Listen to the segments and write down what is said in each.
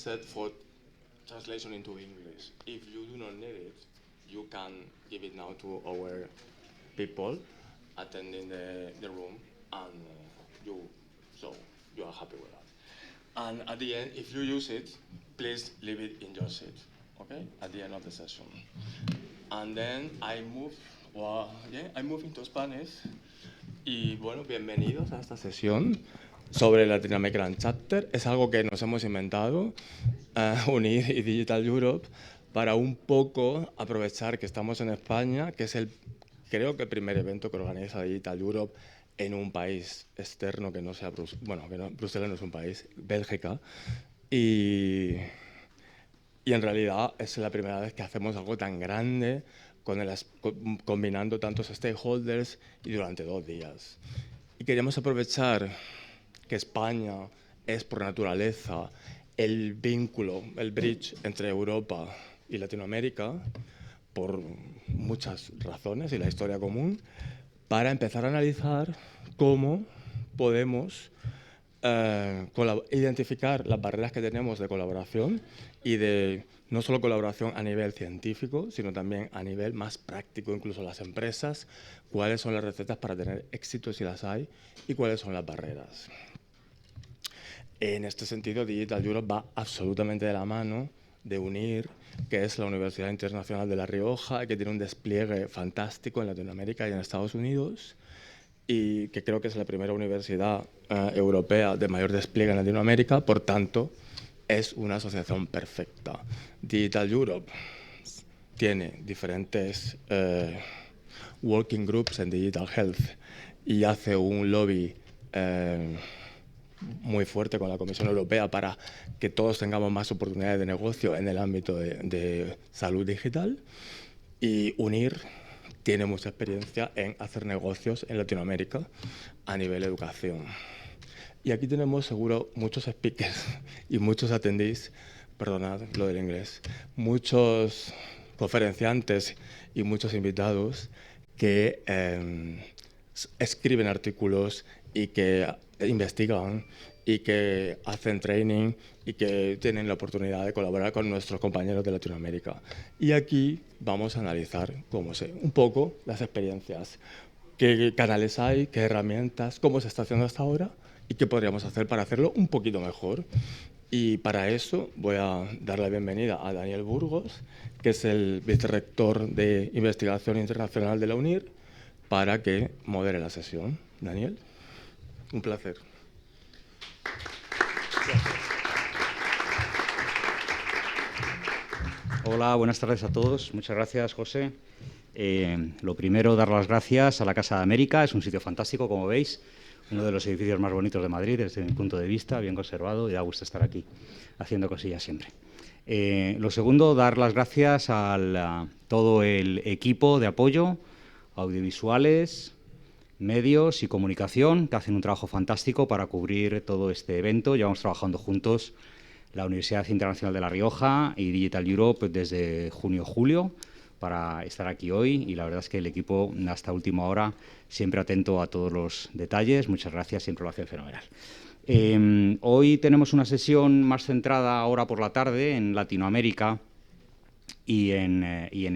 set for translation into English. If you do not need it, you can give it now to our people attending the room, and you are happy with that. And at the end, if you use it, please leave it in your seat, okay? At the end of the session. And then I move into Spanish. Y bueno, bienvenidos a esta sesión sobre Latinoamerican Chapter. Es algo que nos hemos inventado, UNIR y Digital Europe, para un poco aprovechar que estamos en España, que es creo que el primer evento que organiza Digital Europe en un país externo que no sea Bruselas. Bueno, que Bruselas no es un país, Bélgica. Y en realidad es la primera vez que hacemos algo tan grande combinando tantos stakeholders y durante 2 días. Y queríamos aprovechar que España es por naturaleza el vínculo, el bridge entre Europa y Latinoamérica, por muchas razones y la historia común, para empezar a analizar cómo podemos identificar las barreras que tenemos de colaboración y de no solo colaboración a nivel científico, sino también a nivel más práctico, incluso las empresas, cuáles son las recetas para tener éxito si las hay y cuáles son las barreras. En este sentido, Digital Europe va absolutamente de la mano de UNIR, que es la Universidad Internacional de La Rioja, que tiene un despliegue fantástico en Latinoamérica y en Estados Unidos, y que creo que es la primera universidad europea de mayor despliegue en Latinoamérica, por tanto, es una asociación perfecta. Digital Europe tiene diferentes working groups en Digital Health y hace un lobby muy fuerte con la Comisión Europea para que todos tengamos más oportunidades de negocio en el ámbito de salud digital. Y UNIR tiene mucha experiencia en hacer negocios en Latinoamérica a nivel educación. Y aquí tenemos seguro muchos speakers y muchos attendees, perdonad lo del inglés, muchos conferenciantes y muchos invitados que escriben artículos y que investigan y que hacen training y que tienen la oportunidad de colaborar con nuestros compañeros de Latinoamérica. Y aquí vamos a analizar un poco las experiencias, qué canales hay, qué herramientas, cómo se está haciendo hasta ahora y qué podríamos hacer para hacerlo un poquito mejor. Y para eso voy a dar la bienvenida a Daniel Burgos, que es el vicerrector de Investigación Internacional de la UNIR, para que modere la sesión. Daniel, un placer. Hola, buenas tardes a todos. Muchas gracias, José. Lo primero, dar las gracias a la Casa de América. Es un sitio fantástico, como veis. Uno de los edificios más bonitos de Madrid, desde mi punto de vista, bien conservado, y da gusto estar aquí, haciendo cosillas siempre. Lo segundo, dar las gracias a todo el equipo de apoyo, audiovisuales, medios y comunicación, que hacen un trabajo fantástico para cubrir todo este evento. Llevamos trabajando juntos la Universidad Internacional de La Rioja y Digital Europe desde junio-julio para estar aquí hoy, y la verdad es que el equipo hasta última hora siempre atento a todos los detalles. Muchas gracias, siempre lo hacen fenomenal. Hoy tenemos una sesión más centrada ahora por la tarde en Latinoamérica y en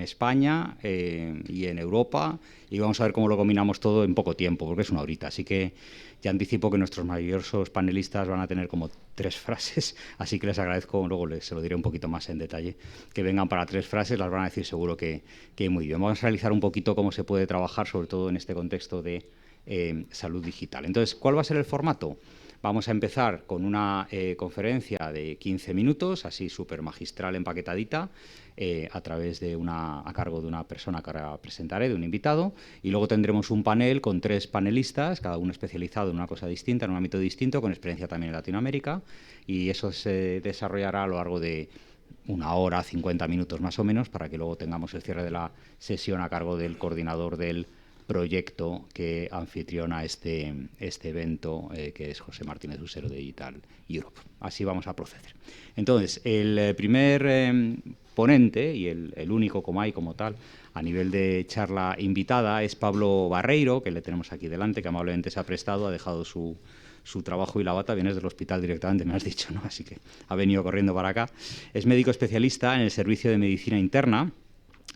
España y en Europa, y vamos a ver cómo lo combinamos todo en poco tiempo, porque es una horita. Así que ya anticipo que nuestros maravillosos panelistas van a tener como 3 frases, así que les agradezco, luego se lo diré un poquito más en detalle, que vengan para 3 frases, las van a decir seguro que muy bien. Vamos a realizar un poquito cómo se puede trabajar, sobre todo en este contexto de salud digital. Entonces, ¿cuál va a ser el formato? Vamos a empezar con una conferencia de 15 minutos, así súper magistral, empaquetadita, a cargo de una persona que ahora presentaré, de un invitado, y luego tendremos un panel con 3 panelistas, cada uno especializado en una cosa distinta, en un ámbito distinto, con experiencia también en Latinoamérica, y eso se desarrollará a lo largo de 1 hora, 50 minutos más o menos, para que luego tengamos el cierre de la sesión a cargo del coordinador del proyecto que anfitriona este evento, que es José Martínez Usero de Digital Europe. Así vamos a proceder. Entonces, el primer ponente, y el único como tal, a nivel de charla invitada, es Pablo Barreiro, que le tenemos aquí delante, que amablemente se ha prestado, ha dejado su su trabajo y la bata, vienes del hospital directamente, me has dicho, ¿no? Así que ha venido corriendo para acá. Es médico especialista en el servicio de medicina interna,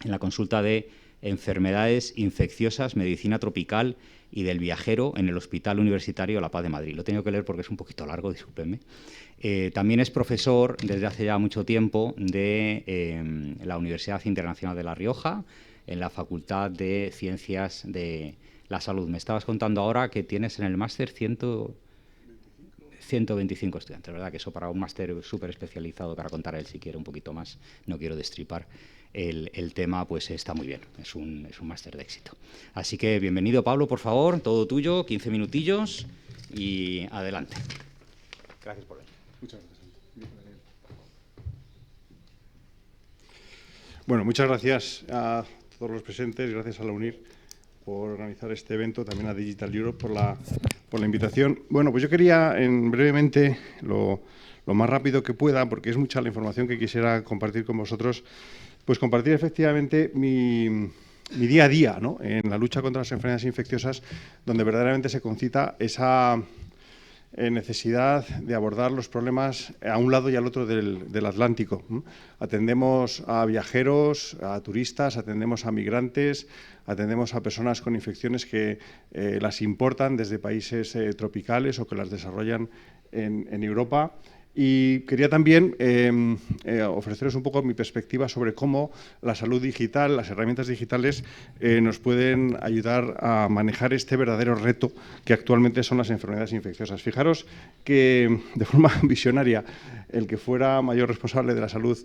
en la consulta de enfermedades infecciosas, medicina tropical y del viajero en el Hospital Universitario La Paz de Madrid. Lo tengo que leer porque es un poquito largo, discúlpenme. También es profesor desde hace ya mucho tiempo de la Universidad Internacional de La Rioja, en la Facultad de Ciencias de la Salud. Me estabas contando ahora que tienes en el máster 125 estudiantes, ¿verdad? Que eso para un máster súper especializado, para contar él si quiere un poquito más, no quiero destripar el tema, pues está muy bien, es un máster de éxito. Así que bienvenido, Pablo, por favor, todo tuyo, 15 minutillos y adelante. Gracias por venir. Muchas gracias. Bueno, muchas gracias a todos los presentes, gracias a la UNIR por organizar este evento, también a Digital Europe por la invitación. Bueno, pues yo quería brevemente, lo más rápido que pueda, porque es mucha la información que quisiera compartir con vosotros, pues compartir efectivamente mi día a día, ¿no?, en la lucha contra las enfermedades infecciosas, donde verdaderamente se concita esa necesidad de abordar los problemas a un lado y al otro del Atlántico. Atendemos a viajeros, a turistas, atendemos a migrantes, atendemos a personas con infecciones que las importan desde países tropicales o que las desarrollan en Europa. Y quería también ofreceros un poco mi perspectiva sobre cómo la salud digital, las herramientas digitales nos pueden ayudar a manejar este verdadero reto que actualmente son las enfermedades infecciosas. Fijaros que, de forma visionaria, el que fuera mayor responsable de la salud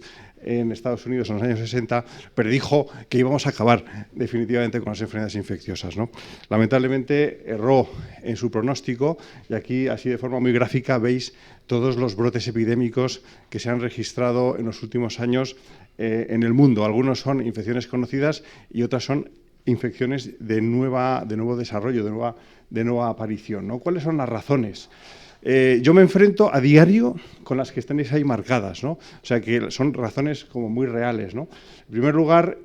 en Estados Unidos en los años 60 predijo que íbamos a acabar definitivamente con las enfermedades infecciosas, ¿no? Lamentablemente erró en su pronóstico y aquí, así de forma muy gráfica, veis todos los brotes epidémicos que se han registrado en los últimos años en el mundo. Algunos son infecciones conocidas y otras son infecciones de nuevo desarrollo, de nueva aparición, ¿no? ¿Cuáles son las razones? Yo me enfrento a diario con las que tenéis ahí marcadas, ¿no? O sea, que son razones como muy reales, ¿no? En primer lugar,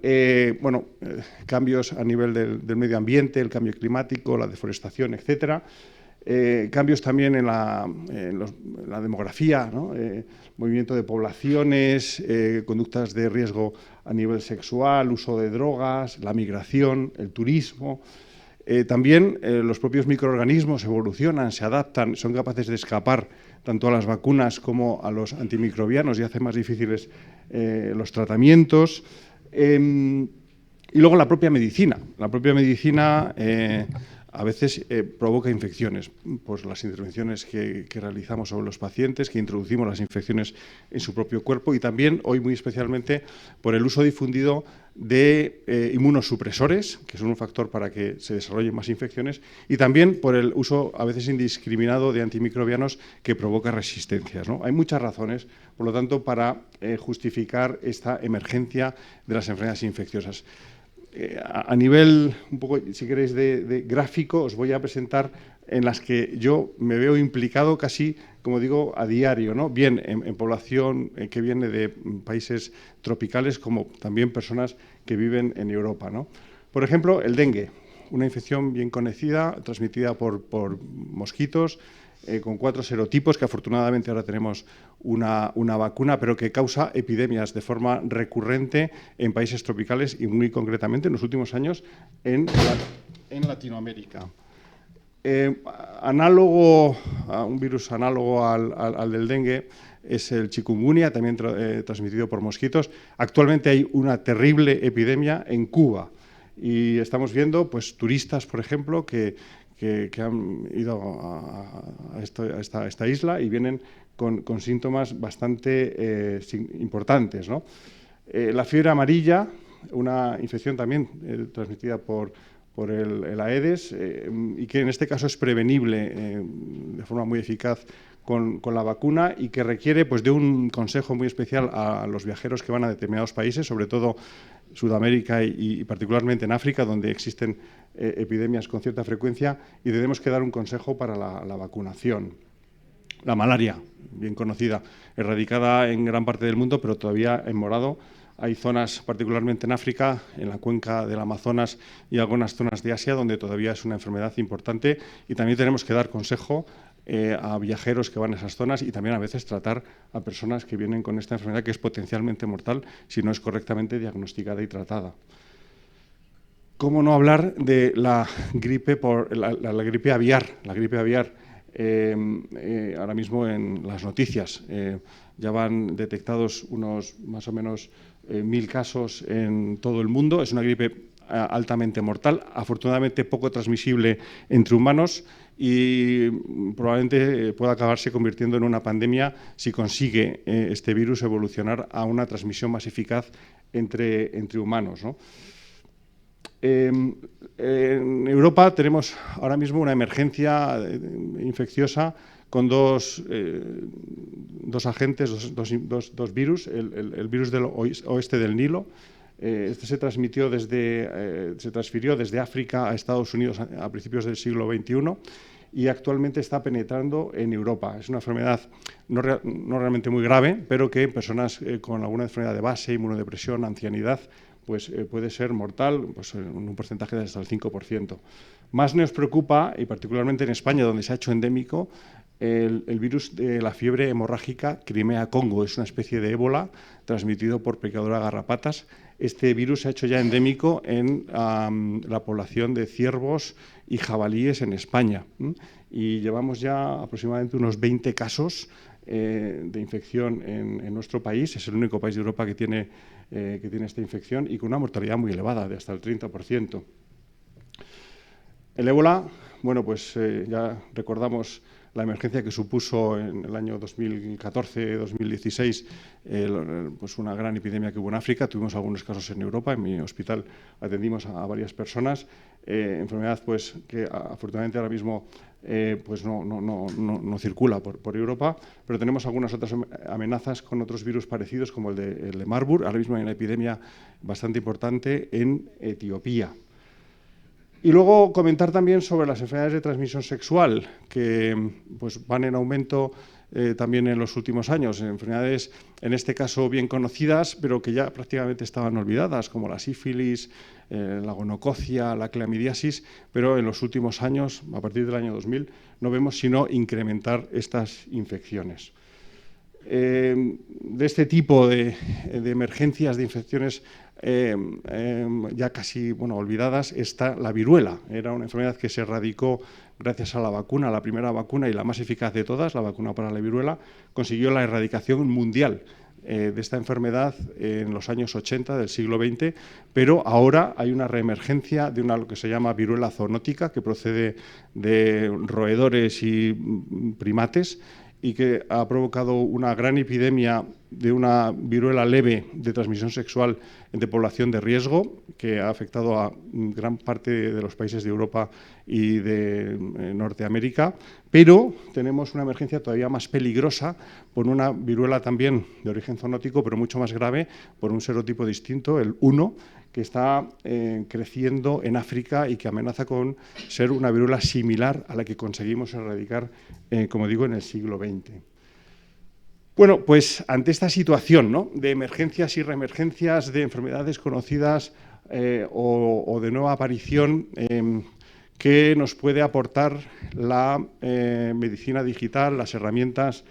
cambios a nivel del medio ambiente, el cambio climático, la deforestación, etcétera. Cambios también en la demografía, ¿no? Movimiento de poblaciones, conductas de riesgo a nivel sexual, uso de drogas, la migración, el turismo. También los propios microorganismos evolucionan, se adaptan, son capaces de escapar tanto a las vacunas como a los antimicrobianos y hacen más difíciles los tratamientos. Y luego la propia medicina. La propia medicina a veces provoca infecciones, pues las intervenciones que realizamos sobre los pacientes, que introducimos las infecciones en su propio cuerpo y también, hoy muy especialmente, por el uso difundido de inmunosupresores, que son un factor para que se desarrollen más infecciones, y también por el uso a veces indiscriminado de antimicrobianos que provoca resistencias, ¿no? Hay muchas razones, por lo tanto, para justificar esta emergencia de las enfermedades infecciosas. A nivel, un poco, si queréis, de gráfico, os voy a presentar en las que yo me veo implicado casi, como digo, a diario, ¿no? Bien en población que viene de países tropicales, como también personas que viven en Europa, ¿no? Por ejemplo, el dengue, una infección bien conocida, transmitida por mosquitos, con 4 serotipos, que afortunadamente ahora tenemos una vacuna, pero que causa epidemias de forma recurrente en países tropicales y muy concretamente en los últimos años en Latinoamérica. Un virus análogo al del dengue es el chikungunya, también transmitido por mosquitos. Actualmente hay una terrible epidemia en Cuba y estamos viendo, pues, turistas, por ejemplo, que han ido a esta isla y vienen con síntomas bastante importantes, ¿no? La fiebre amarilla, una infección también transmitida por el Aedes y que en este caso es prevenible de forma muy eficaz con la vacuna y que requiere, pues, de un consejo muy especial a los viajeros que van a determinados países, sobre todo Sudamérica y particularmente en África, donde existen epidemias con cierta frecuencia, y tenemos que dar un consejo para la vacunación. La malaria, bien conocida, erradicada en gran parte del mundo, pero todavía en morado. Hay zonas, particularmente en África, en la cuenca del Amazonas y algunas zonas de Asia, donde todavía es una enfermedad importante y también tenemos que dar consejo a viajeros que van a esas zonas y también a veces tratar a personas que vienen con esta enfermedad que es potencialmente mortal si no es correctamente diagnosticada y tratada. ¿Cómo no hablar de la gripe, la gripe aviar? La gripe aviar, ahora mismo en las noticias, ya van detectados unos más o menos 1000 casos en todo el mundo. Es una gripe altamente mortal, afortunadamente poco transmisible entre humanos y probablemente pueda acabarse convirtiendo en una pandemia si consigue este virus evolucionar a una transmisión más eficaz entre humanos, ¿no? En Europa tenemos ahora mismo una emergencia infecciosa con dos agentes, dos virus, el virus del oeste del Nilo. Este se transfirió desde África a Estados Unidos a principios del siglo XXI y actualmente está penetrando en Europa. Es una enfermedad no realmente muy grave, pero que en personas con alguna enfermedad de base, inmunodepresión, ancianidad, pues puede ser mortal, pues en un porcentaje de hasta el 5%. Más nos preocupa, y particularmente en España, donde se ha hecho endémico, el virus de la fiebre hemorrágica Crimea-Congo. Es una especie de ébola transmitido por picadura de garrapatas. Este virus se ha hecho ya endémico en la población de ciervos y jabalíes en España. Y llevamos ya aproximadamente unos 20 casos de infección en nuestro país. Es el único país de Europa que tiene esta infección y con una mortalidad muy elevada, de hasta el 30%. El ébola, bueno, pues ya recordamos la emergencia que supuso en el año 2014-2016, pues una gran epidemia que hubo en África. Tuvimos algunos casos en Europa. En mi hospital atendimos a varias personas. Enfermedad pues, que afortunadamente ahora mismo pues no circula por Europa, pero tenemos algunas otras amenazas con otros virus parecidos, como el de Marburg. Ahora mismo hay una epidemia bastante importante en Etiopía. Y luego comentar también sobre las enfermedades de transmisión sexual, que pues, van en aumento también en los últimos años. Enfermedades, en este caso, bien conocidas, pero que ya prácticamente estaban olvidadas, como la sífilis, la gonococia, la clamidiasis, pero en los últimos años, a partir del año 2000, no vemos sino incrementar estas infecciones. De este tipo de emergencias de infecciones ya casi olvidadas está la viruela. Era una enfermedad que se erradicó gracias a la vacuna, la primera vacuna y la más eficaz de todas, la vacuna para la viruela, consiguió la erradicación mundial de esta enfermedad en los años 80 del siglo XX, pero ahora hay una reemergencia de lo que se llama viruela zoonótica, que procede de roedores y primates, y que ha provocado una gran epidemia de una viruela leve de transmisión sexual entre población de riesgo, que ha afectado a gran parte de los países de Europa y de Norteamérica, pero tenemos una emergencia todavía más peligrosa por una viruela también de origen zoonótico, pero mucho más grave, por un serotipo distinto, el 1, que está creciendo en África y que amenaza con ser una viruela similar a la que conseguimos erradicar, como digo, en el siglo XX. Bueno, pues ante esta situación, ¿no?, de emergencias y reemergencias de enfermedades conocidas o de nueva aparición, ¿qué nos puede aportar la medicina digital, las herramientas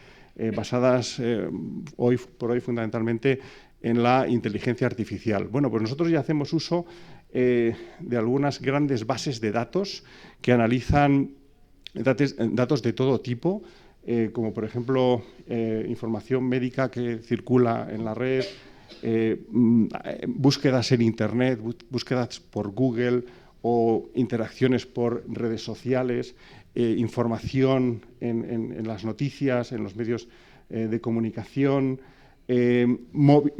basadas hoy por hoy fundamentalmente en la inteligencia artificial? Bueno, pues nosotros ya hacemos uso de algunas grandes bases de datos que analizan datos de todo tipo, como por ejemplo información médica que circula en la red, búsquedas en Internet, búsquedas por Google o interacciones por redes sociales, información en las noticias, en los medios de comunicación,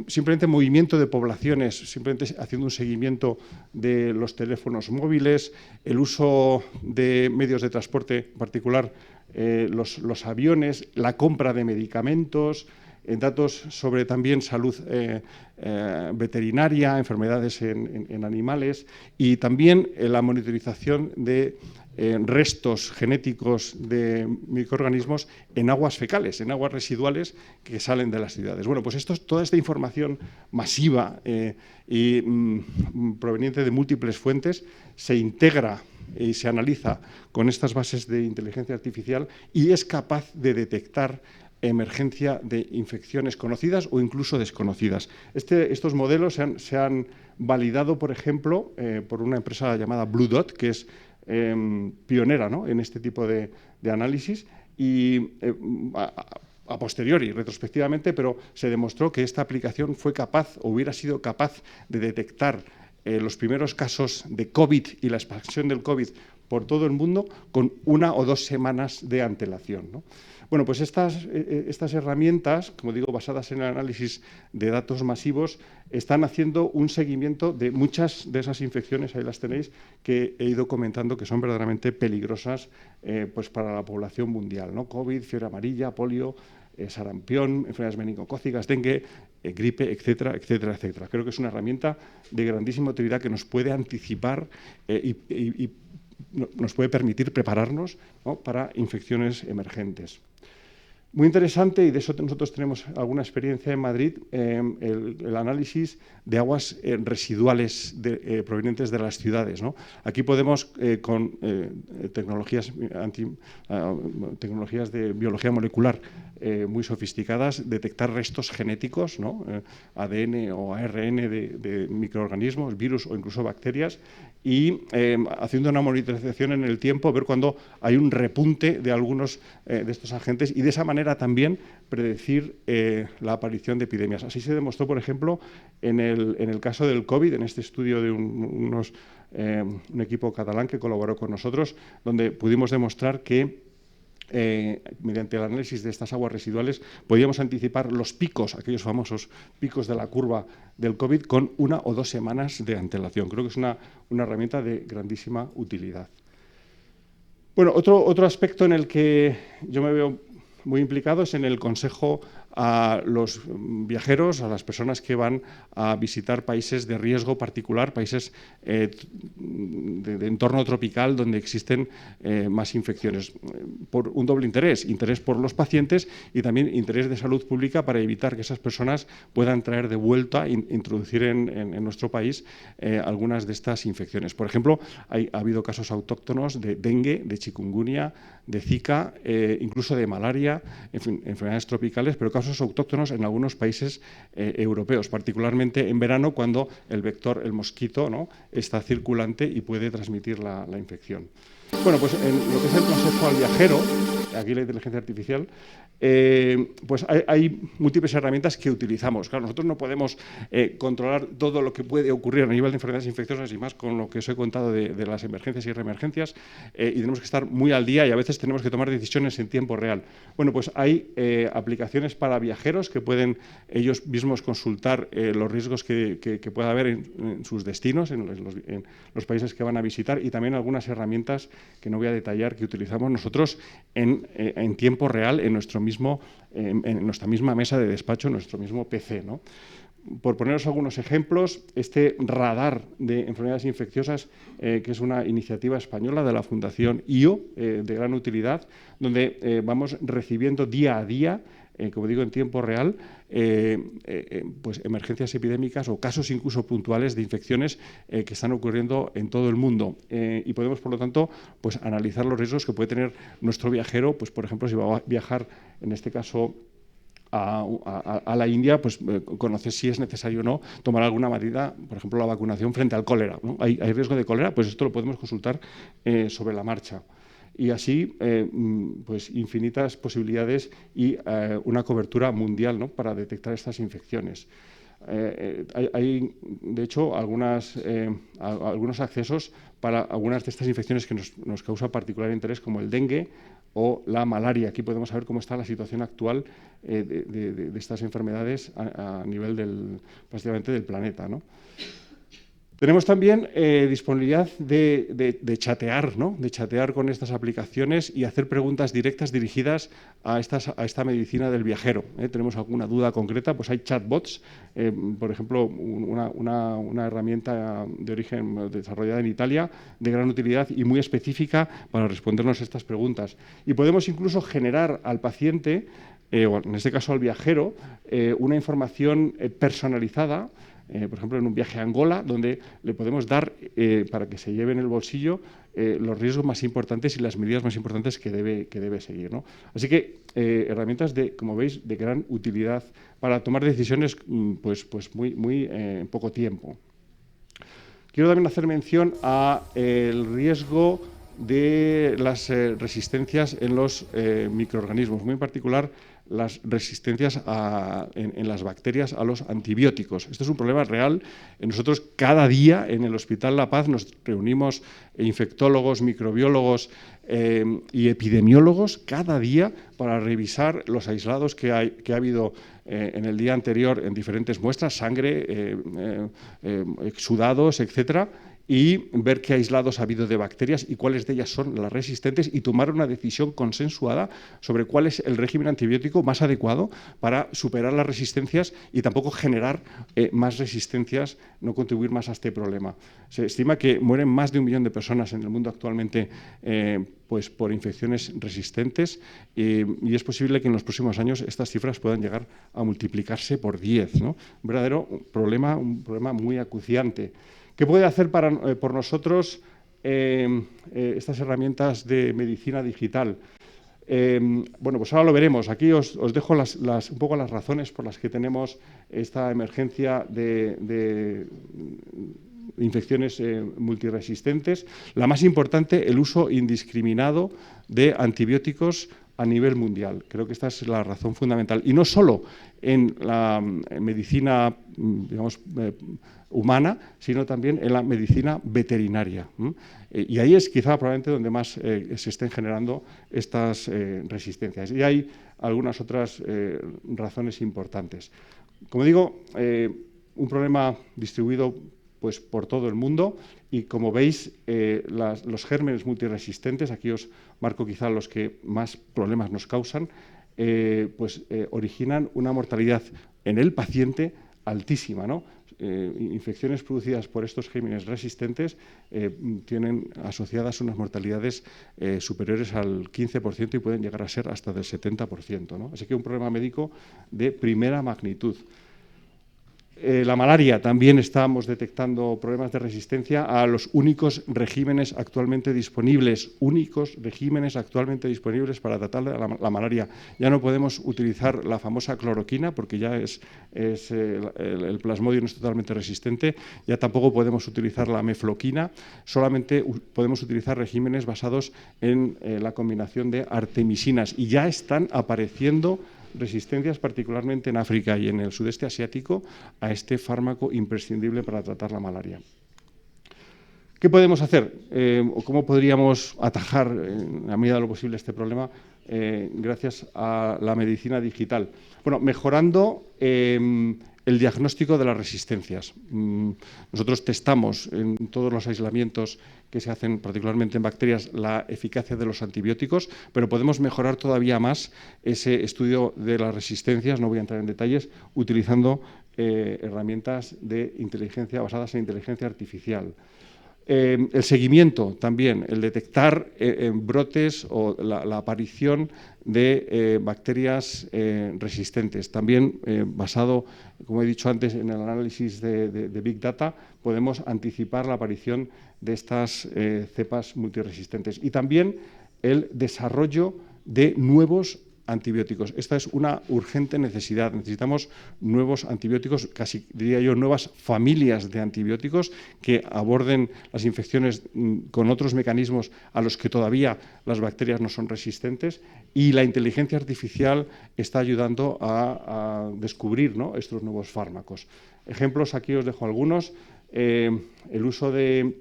simplemente movimiento de poblaciones, simplemente haciendo un seguimiento de los teléfonos móviles, el uso de medios de transporte, en particular los aviones, la compra de medicamentos, datos sobre también salud veterinaria, enfermedades en animales y también la monitorización de restos genéticos de microorganismos en aguas fecales, en aguas residuales que salen de las ciudades. Bueno, pues toda esta información masiva y proveniente de múltiples fuentes se integra y se analiza con estas bases de inteligencia artificial y es capaz de detectar emergencia de infecciones conocidas o incluso desconocidas. Estos modelos se han validado, por ejemplo, por una empresa llamada Blue Dot, que es pionera, ¿no?, en este tipo de análisis, y a posteriori, retrospectivamente, pero se demostró que esta aplicación fue capaz, o hubiera sido capaz, de detectar los primeros casos de COVID y la expansión del COVID por todo el mundo con 1 o 2 semanas de antelación, ¿no? Bueno, pues estas herramientas, como digo, basadas en el análisis de datos masivos, están haciendo un seguimiento de muchas de esas infecciones, ahí las tenéis, que he ido comentando que son verdaderamente peligrosas pues para la población mundial, ¿no? COVID, fiebre amarilla, polio, sarampión, enfermedades meningocócicas, dengue, gripe, etcétera, etcétera, etcétera. Creo que es una herramienta de grandísima utilidad que nos puede anticipar y nos puede permitir prepararnos, ¿no?, para infecciones emergentes. Muy interesante, y de eso nosotros tenemos alguna experiencia en Madrid, el análisis de aguas residuales provenientes de las ciudades, ¿no? Aquí podemos, con tecnologías de biología molecular muy sofisticadas, detectar restos genéticos, ¿no?, ADN o ARN de microorganismos, virus o incluso bacterias, y haciendo una monitorización en el tiempo, ver cuando hay un repunte de algunos de estos agentes y de esa manera también predecir la aparición de epidemias. Así se demostró, por ejemplo, en el caso del COVID, en este estudio de un equipo catalán que colaboró con nosotros, donde pudimos demostrar que mediante el análisis de estas aguas residuales podíamos anticipar los picos, aquellos famosos picos de la curva del COVID, con 1 o 2 semanas de antelación. Creo que es una herramienta de grandísima utilidad. Bueno, otro aspecto en el que yo me veo muy implicado es en el consejo a los viajeros, a las personas que van a visitar países de riesgo particular, países de entorno tropical donde existen más infecciones, por un doble interés por los pacientes y también interés de salud pública para evitar que esas personas puedan traer de vuelta, introducir en nuestro país algunas de estas infecciones. Por ejemplo, ha habido casos autóctonos de dengue, de chikungunya, de Zika, incluso de malaria, en fin, enfermedades tropicales, pero casos autóctonos en algunos países europeos, particularmente en verano, cuando el vector, el mosquito, ¿no?, está circulante y puede transmitir la infección. Bueno, pues en lo que es el consejo al viajero, aquí la inteligencia artificial, pues hay múltiples herramientas que utilizamos. Claro, nosotros no podemos controlar todo lo que puede ocurrir a nivel de enfermedades infecciosas y más con lo que os he contado de las emergencias y reemergencias, y tenemos que estar muy al día y a veces tenemos que tomar decisiones en tiempo real. Bueno, pues hay aplicaciones para viajeros que pueden ellos mismos consultar los riesgos que pueda haber en sus destinos, en los países que van a visitar, y también algunas herramientas que no voy a detallar que utilizamos nosotros en tiempo real en nuestra misma mesa de despacho, en nuestro mismo PC, ¿no? Por poneros algunos ejemplos, este radar de enfermedades infecciosas, que es una iniciativa española de la Fundación IO, de gran utilidad, donde vamos recibiendo día a día, como digo, en tiempo real, pues emergencias epidémicas o casos incluso puntuales de infecciones que están ocurriendo en todo el mundo. Y podemos, por lo tanto, pues analizar los riesgos que puede tener nuestro viajero, pues por ejemplo, si va a viajar, en este caso, a la India, pues conocer si es necesario o no tomar alguna medida, por ejemplo, la vacunación frente al cólera, ¿no? ¿Hay riesgo de cólera? Pues esto lo podemos consultar sobre la marcha. Y así, pues infinitas posibilidades y una cobertura mundial, ¿no?, para detectar estas infecciones. Hay, de hecho, algunos accesos para algunas de estas infecciones que nos causa particular interés, como el dengue o la malaria. Aquí podemos saber cómo está la situación actual de estas enfermedades a nivel prácticamente del planeta, ¿no? Tenemos también disponibilidad de chatear, ¿no?, de chatear con estas aplicaciones y hacer preguntas directas dirigidas a esta medicina del viajero. Tenemos alguna duda concreta, pues hay chatbots, por ejemplo, una herramienta de origen desarrollada en Italia de gran utilidad y muy específica para respondernos estas preguntas. Y podemos incluso generar al paciente, o en este caso al viajero, una información personalizada por ejemplo, en un viaje a Angola, donde le podemos dar, para que se lleve en el bolsillo, los riesgos más importantes y las medidas más importantes que debe seguir, ¿no? Así que herramientas, como veis, de gran utilidad para tomar decisiones pues muy en poco tiempo. Quiero también hacer mención al riesgo de las resistencias en los microorganismos, muy en particular las resistencias en las bacterias a los antibióticos. Esto es un problema real. Nosotros cada día en el Hospital La Paz nos reunimos infectólogos, microbiólogos y epidemiólogos cada día para revisar los aislados que ha habido en el día anterior en diferentes muestras, sangre, exudados, etcétera, y ver qué aislados ha habido de bacterias y cuáles de ellas son las resistentes y tomar una decisión consensuada sobre cuál es el régimen antibiótico más adecuado para superar las resistencias y tampoco generar más resistencias, no contribuir más a este problema. Se estima que mueren más de 1 millón de personas en el mundo actualmente pues por infecciones resistentes y es posible que en los próximos años estas cifras puedan llegar a multiplicarse por 10, ¿no? Un verdadero problema, muy acuciante. ¿Qué puede hacer por nosotros estas herramientas de medicina digital? Bueno, pues ahora lo veremos. Aquí os dejo un poco las razones por las que tenemos esta emergencia de infecciones multiresistentes. La más importante, el uso indiscriminado de antibióticos a nivel mundial. Creo que esta es la razón fundamental. Y no solo en la medicina, digamos, humana, sino también en la medicina veterinaria. Y ahí es quizá probablemente donde más se estén generando estas resistencias. Y hay algunas otras razones importantes. Como digo, un problema distribuido pues por todo el mundo y como veis los gérmenes multiresistentes, aquí os marco quizá los que más problemas nos causan, originan una mortalidad en el paciente altísima, ¿no? Infecciones producidas por estos gérmenes resistentes tienen asociadas unas mortalidades superiores al 15% y pueden llegar a ser hasta del 70%, ¿no? Así que un problema médico de primera magnitud. La malaria, también estamos detectando problemas de resistencia a los únicos regímenes actualmente disponibles, para tratar la malaria. Ya no podemos utilizar la famosa cloroquina porque ya el plasmodium es totalmente resistente, ya tampoco podemos utilizar la mefloquina, solamente podemos utilizar regímenes basados en la combinación de artemisinas y ya están apareciendo resistencias, particularmente en África y en el sudeste asiático, a este fármaco imprescindible para tratar la malaria. ¿Qué podemos hacer o cómo podríamos atajar en la medida de lo posible este problema gracias a la medicina digital? Bueno, mejorando el diagnóstico de las resistencias. Nosotros testamos en todos los aislamientos que se hacen, particularmente en bacterias, la eficacia de los antibióticos, pero podemos mejorar todavía más ese estudio de las resistencias, no voy a entrar en detalles, utilizando herramientas de inteligencia basadas en inteligencia artificial. El seguimiento también, el detectar brotes o la aparición de bacterias resistentes. También basado, como he dicho antes, en el análisis de Big Data, podemos anticipar la aparición de estas cepas multiresistentes. Y también el desarrollo de nuevos antibióticos. Esta es una urgente necesidad. Necesitamos nuevos antibióticos, casi diría yo, nuevas familias de antibióticos que aborden las infecciones con otros mecanismos a los que todavía las bacterias no son resistentes y la inteligencia artificial está ayudando a descubrir, ¿no?, estos nuevos fármacos. Ejemplos, aquí os dejo algunos. El uso de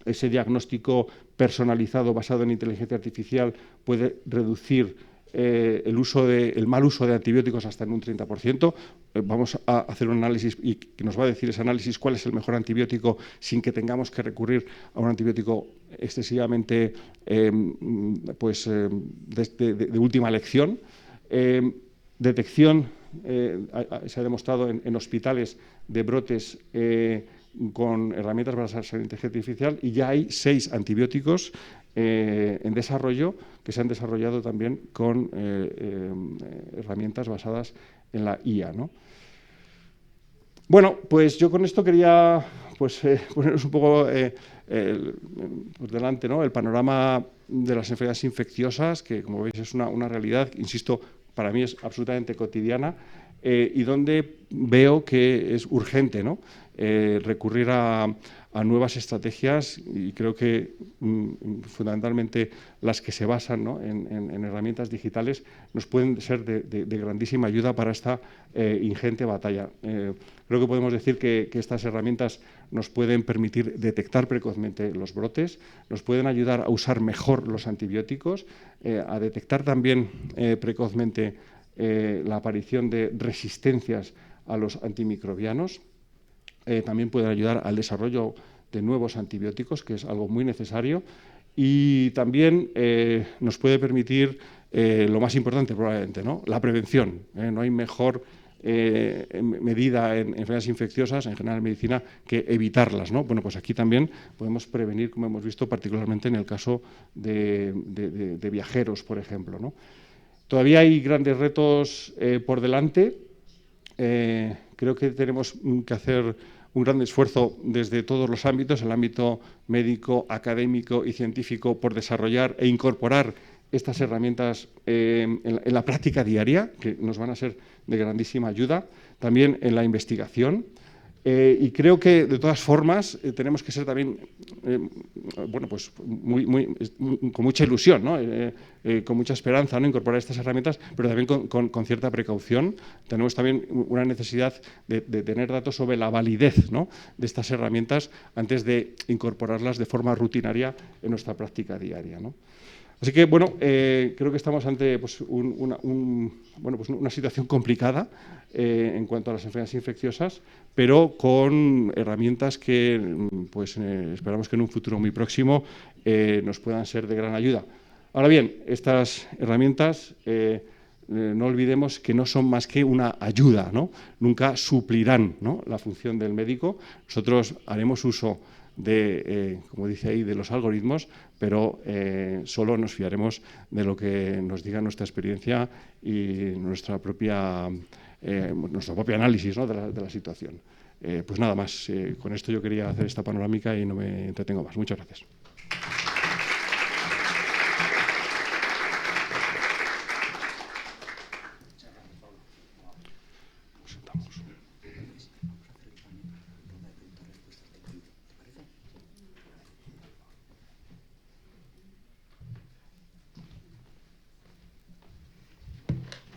ese diagnóstico personalizado basado en inteligencia artificial puede reducir el mal uso de antibióticos hasta en un 30%. Vamos a hacer un análisis y que nos va a decir ese análisis cuál es el mejor antibiótico sin que tengamos que recurrir a un antibiótico excesivamente de última elección. Detección, se ha demostrado en hospitales de brotes con herramientas basadas en inteligencia artificial y ya hay 6 antibióticos en desarrollo que se han desarrollado también con herramientas basadas en la IA, ¿no? Bueno, pues yo con esto quería poneros un poco por delante, ¿no?, el panorama de las enfermedades infecciosas, que como veis es una realidad, insisto, para mí es absolutamente cotidiana, y donde veo que es urgente, ¿no?, recurrir a nuevas estrategias, y creo que fundamentalmente las que se basan, ¿no?, en herramientas digitales nos pueden ser de grandísima ayuda para esta ingente batalla. Creo que podemos decir que estas herramientas nos pueden permitir detectar precozmente los brotes, nos pueden ayudar a usar mejor los antibióticos, a detectar también precozmente la aparición de resistencias a los antimicrobianos. También pueden ayudar al desarrollo de nuevos antibióticos, que es algo muy necesario, y también nos puede permitir lo más importante probablemente, ¿no?, la prevención. No hay mejor medida en enfermedades infecciosas, en general en medicina, que evitarlas, ¿no? Bueno, pues aquí también podemos prevenir, como hemos visto, particularmente en el caso de viajeros, por ejemplo, ¿no? Todavía hay grandes retos por delante. Creo que tenemos que hacer un gran esfuerzo desde todos los ámbitos, el ámbito médico, académico y científico, por desarrollar e incorporar estas herramientas en la práctica diaria, que nos van a ser de grandísima ayuda, también en la investigación. Y creo que, de todas formas, tenemos que ser también, bueno, pues con mucha ilusión, ¿no?, con mucha esperanza, ¿no?, incorporar estas herramientas, pero también con cierta precaución. Tenemos también una necesidad de tener datos sobre la validez, ¿no?, de estas herramientas antes de incorporarlas de forma rutinaria en nuestra práctica diaria, ¿no? Así que, bueno, creo que estamos ante pues, una situación complicada en cuanto a las enfermedades infecciosas, pero con herramientas que pues, esperamos que en un futuro muy próximo nos puedan ser de gran ayuda. Ahora bien, estas herramientas, no olvidemos que no son más que una ayuda, ¿no? Nunca suplirán, ¿no?, la función del médico. Nosotros haremos uso de, como dice ahí, de los algoritmos, pero solo nos fiaremos de lo que nos diga nuestra experiencia y nuestro propio análisis, ¿no?, de la situación. Pues nada más, con esto yo quería hacer esta panorámica y no me entretengo más. Muchas gracias.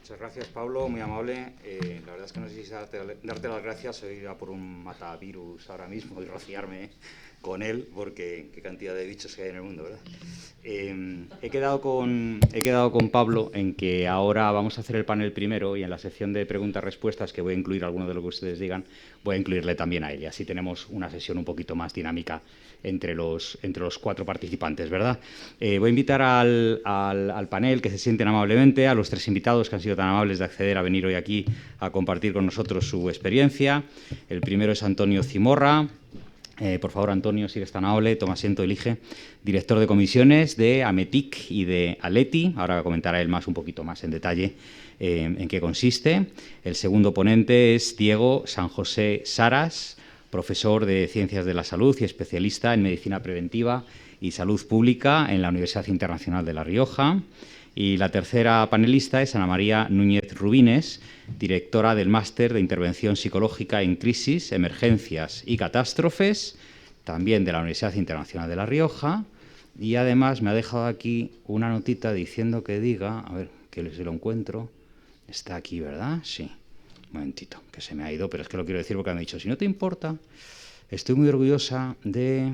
Muchas gracias, Pablo, muy amable. La verdad es que no sé si darte las gracias o ir a por un matavirus ahora mismo y rociarme con él, porque qué cantidad de bichos que hay en el mundo, ¿verdad? He quedado con Pablo en que ahora vamos a hacer el panel primero y en la sección de preguntas-respuestas, que voy a incluir alguno de lo que ustedes digan, voy a incluirle también a él, y así tenemos una sesión un poquito más dinámica entre los cuatro participantes, ¿verdad? Voy a invitar al panel que se sienten amablemente, a los tres invitados que han sido tan amables de acceder a venir hoy aquí a compartir con nosotros su experiencia. El primero es Antonio Zimorra. Por favor, Antonio, si eres tan amable, toma asiento, elige. Director de comisiones de AMETIC y de ALETI. Ahora comentará él un poquito más en detalle en qué consiste. El segundo ponente es Diego San José Saras, profesor de Ciencias de la Salud y especialista en Medicina Preventiva y Salud Pública en la Universidad Internacional de La Rioja. Y la tercera panelista es Ana María Núñez Rubines, directora del Máster de Intervención Psicológica en Crisis, Emergencias y Catástrofes, también de la Universidad Internacional de La Rioja. Y además me ha dejado aquí una notita diciendo que diga, a ver, que si lo encuentro, está aquí, ¿verdad? Sí, un momentito, que se me ha ido, pero es que lo quiero decir porque me ha dicho, si no te importa, estoy muy orgullosa de...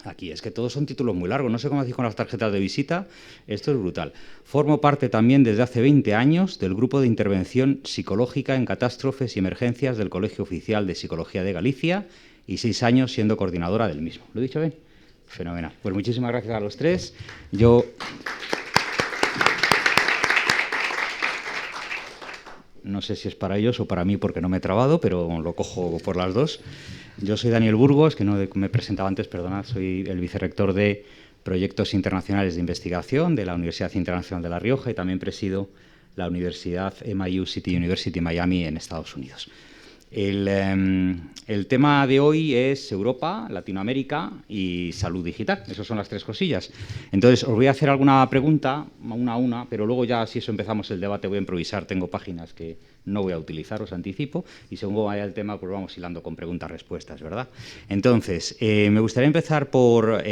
Aquí, es que todos son títulos muy largos, no sé cómo decir con las tarjetas de visita, esto es brutal. Formo parte también desde hace 20 años del Grupo de Intervención Psicológica en Catástrofes y Emergencias del Colegio Oficial de Psicología de Galicia y 6 años siendo coordinadora del mismo. ¿Lo he dicho bien? Fenomenal. Pues muchísimas gracias a los tres. Yo... No sé si es para ellos o para mí porque no me he trabado, pero lo cojo por las dos. Yo soy Daniel Burgos, que no me he presentado antes, perdonad, soy el vicerrector de Proyectos Internacionales de Investigación de la Universidad Internacional de La Rioja y también presido la Universidad MIU City University Miami en Estados Unidos. El tema de hoy es Europa, Latinoamérica y salud digital. Esas son las tres cosillas. Entonces, os voy a hacer alguna pregunta, una a una, pero luego ya, si eso empezamos el debate, voy a improvisar. Tengo páginas que no voy a utilizar, os anticipo, y según vaya el tema, pues vamos hilando con preguntas-respuestas, ¿verdad? Entonces, me gustaría empezar por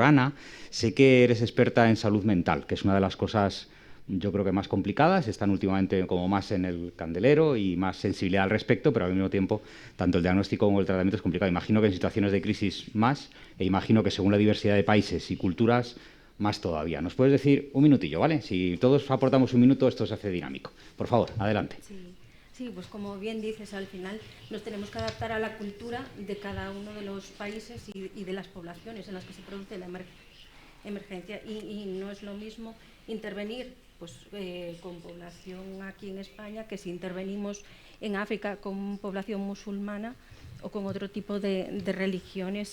Ana. Sé que eres experta en salud mental, que es una de las cosas, yo creo que más complicadas, están últimamente como más en el candelero y más sensibilidad al respecto, pero al mismo tiempo tanto el diagnóstico como el tratamiento es complicado. Imagino que en situaciones de crisis más, e imagino que según la diversidad de países y culturas, más todavía. ¿Nos puedes decir un minutillo, vale? Si todos aportamos un minuto, esto se hace dinámico. Por favor, adelante. Sí, pues como bien dices, al final nos tenemos que adaptar a la cultura de cada uno de los países y de las poblaciones en las que se produce la emergencia. Y no es lo mismo intervenir pues, con población aquí en España que si intervenimos en África con población musulmana o con otro tipo de religiones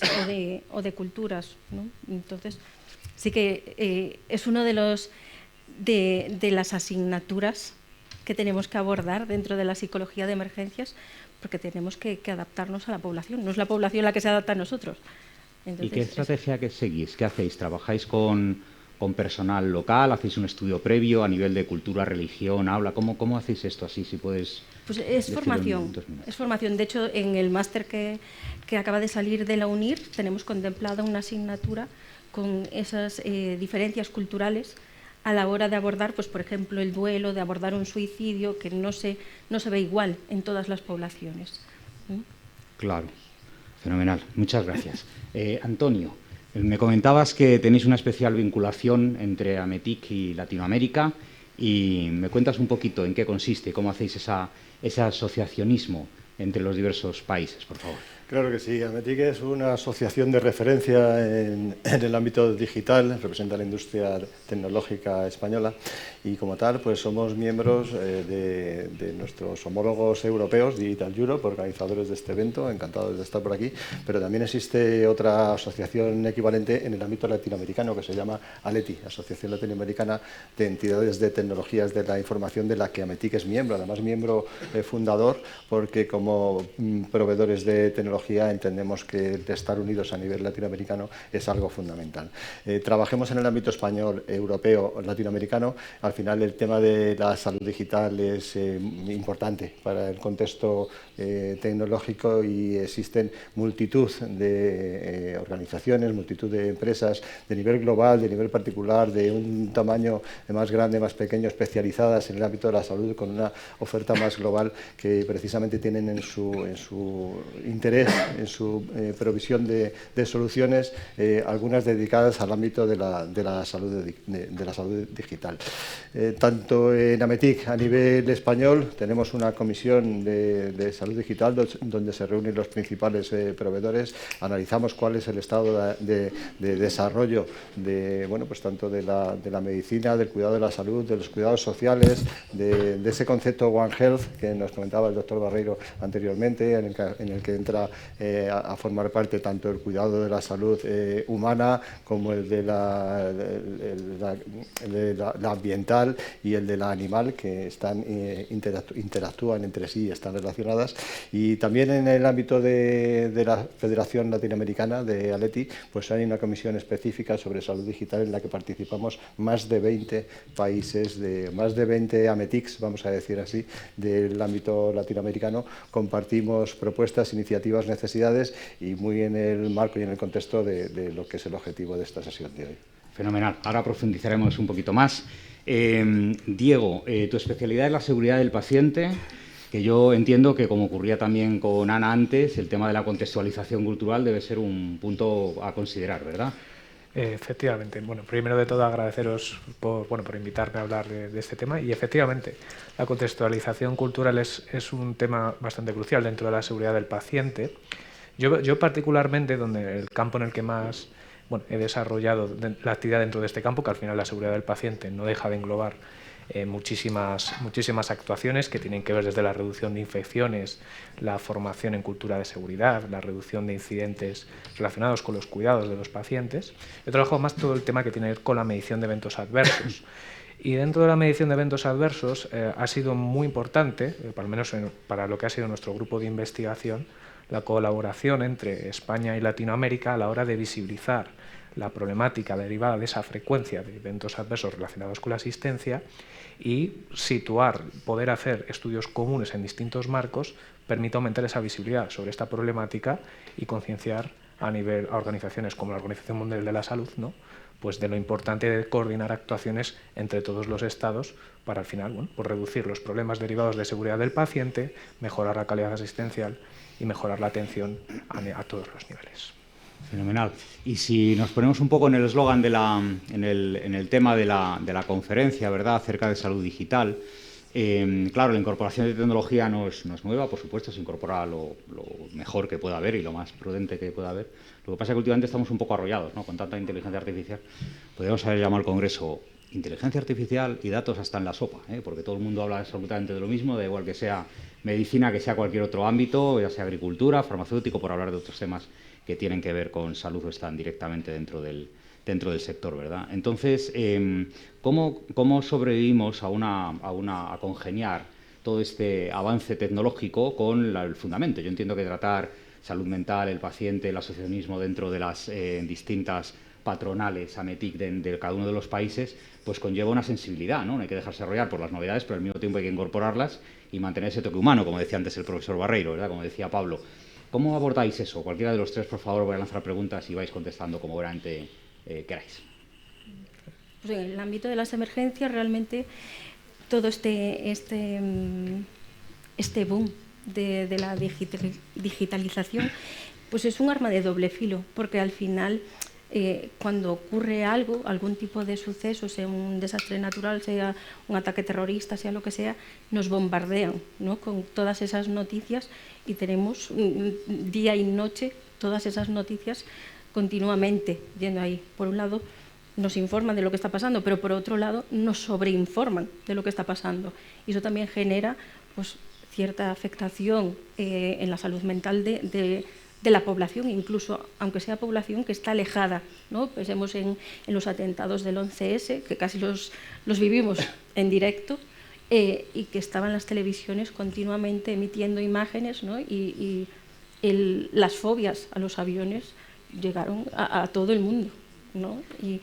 o de culturas, ¿no? Entonces, sí que es uno de las asignaturas que tenemos que abordar dentro de la psicología de emergencias, porque tenemos que adaptarnos a la población. No es la población la que se adapta a nosotros. Entonces, ¿y qué estrategia que seguís? ¿Qué hacéis? ¿Trabajáis con personal local? ¿Hacéis un estudio previo a nivel de cultura, religión, habla? ¿Cómo hacéis esto así? Si puedes. Pues es formación. Es formación. De hecho, en el máster que acaba de salir de la UNIR tenemos contemplada una asignatura con esas diferencias culturales a la hora de abordar, pues por ejemplo, el duelo, de abordar un suicidio, que no se ve igual en todas las poblaciones. Claro, fenomenal. Muchas gracias. Antonio, me comentabas que tenéis una especial vinculación entre Ametic y Latinoamérica, y me cuentas un poquito en qué consiste, cómo hacéis ese asociacionismo entre los diversos países, por favor. Claro que sí. Ametic es una asociación de referencia en el ámbito digital, representa la industria tecnológica española y como tal pues somos miembros de nuestros homólogos europeos, Digital Europe, organizadores de este evento, encantados de estar por aquí, pero también existe otra asociación equivalente en el ámbito latinoamericano que se llama ALETI, Asociación Latinoamericana de Entidades de Tecnologías de la Información, de la que Ametic es miembro, además miembro fundador, porque como proveedores de tecnología entendemos que el estar unidos a nivel latinoamericano es algo fundamental. Trabajemos en el ámbito español, europeo, latinoamericano. Al final el tema de la salud digital es importante para el contexto tecnológico y existen multitud de organizaciones, multitud de empresas de nivel global, de nivel particular, de un tamaño más grande, más pequeño, especializadas en el ámbito de la salud con una oferta más global que precisamente tienen en su interés, en su provisión de soluciones, algunas dedicadas al ámbito de la salud digital. Tanto en Ametic a nivel español tenemos una comisión de salud digital donde se reúnen los principales proveedores, analizamos cuál es el estado de desarrollo pues tanto de la medicina, del cuidado de la salud, de los cuidados sociales, de ese concepto One Health que nos comentaba el doctor Barreiro anteriormente, en el que entra a formar parte tanto el cuidado de la salud humana como el de la ambiental y el de la animal, que interactúan entre sí y están relacionadas. Y también en el ámbito de la Federación Latinoamericana de ALETI, pues hay una comisión específica sobre salud digital en la que participamos más de 20 países, más de 20 Ametics, vamos a decir así, del ámbito latinoamericano. Compartimos propuestas, iniciativas, necesidades y muy en el marco y en el contexto de lo que es el objetivo de esta sesión de hoy. Fenomenal. Ahora profundizaremos un poquito más. Diego, tu especialidad es la seguridad del paciente, que yo entiendo que, como ocurría también con Ana antes, el tema de la contextualización cultural debe ser un punto a considerar, ¿verdad? Efectivamente. Bueno, primero de todo agradeceros por invitarme a hablar de este tema, y efectivamente la contextualización cultural es un tema bastante crucial dentro de la seguridad del paciente. Yo particularmente, donde el campo en el que más he desarrollado la actividad dentro de este campo, que al final la seguridad del paciente no deja de englobar muchísimas actuaciones que tienen que ver desde la reducción de infecciones, la formación en cultura de seguridad, la reducción de incidentes relacionados con los cuidados de los pacientes. He trabajado más todo el tema que tiene que ver con la medición de eventos adversos. Y dentro de la medición de eventos adversos ha sido muy importante, al menos para lo que ha sido nuestro grupo de investigación, la colaboración entre España y Latinoamérica a la hora de visibilizar la problemática derivada de esa frecuencia de eventos adversos relacionados con la asistencia y situar, poder hacer estudios comunes en distintos marcos permite aumentar esa visibilidad sobre esta problemática y concienciar a organizaciones como la Organización Mundial de la Salud, ¿no?, pues de lo importante de coordinar actuaciones entre todos los estados para al final, bueno, pues reducir los problemas derivados de seguridad del paciente, mejorar la calidad asistencial y mejorar la atención a todos los niveles. Fenomenal. Y si nos ponemos un poco en el eslogan en el tema de la conferencia, ¿verdad?, acerca de salud digital, claro, la incorporación de tecnología no es nueva, por supuesto, se incorpora lo mejor que pueda haber y lo más prudente que pueda haber. Lo que pasa es que últimamente estamos un poco arrollados, ¿no?, con tanta inteligencia artificial. Podríamos haber llamado al Congreso inteligencia artificial y datos hasta en la sopa, porque todo el mundo habla absolutamente de lo mismo, da igual que sea medicina, que sea cualquier otro ámbito, ya sea agricultura, farmacéutico, por hablar de otros temas que tienen que ver con salud o están directamente dentro del sector, ¿verdad? Entonces, ¿cómo sobrevivimos a congeniar todo este avance tecnológico con el fundamento? Yo entiendo que tratar salud mental, el paciente, el asociacionismo dentro de las distintas patronales, AMETIC, de cada uno de los países, pues conlleva una sensibilidad, ¿no? No hay que dejarse arrollar por las novedades, pero al mismo tiempo hay que incorporarlas y mantener ese toque humano, como decía antes el profesor Barreiro, ¿verdad?, como decía Pablo. ¿Cómo abordáis eso? Cualquiera de los tres, por favor, voy a lanzar preguntas y vais contestando como verdaderamente queráis. Pues en el ámbito de las emergencias, realmente todo este boom de la digitalización, pues es un arma de doble filo, porque al final, cuando ocurre algún tipo de suceso, sea un desastre natural, sea un ataque terrorista, sea lo que sea, nos bombardean, ¿no?, con todas esas noticias y tenemos día y noche todas esas noticias continuamente yendo ahí. Por un lado, nos informan de lo que está pasando, pero por otro lado nos sobreinforman de lo que está pasando. Y eso también genera, pues, cierta afectación en la salud mental de la población, incluso aunque sea población que está alejada, ¿no? Pensemos en los atentados del 11S, que casi los vivimos en directo, y que estaban las televisiones continuamente emitiendo imágenes, ¿no?, y las fobias a los aviones llegaron a todo el mundo, ¿no? Y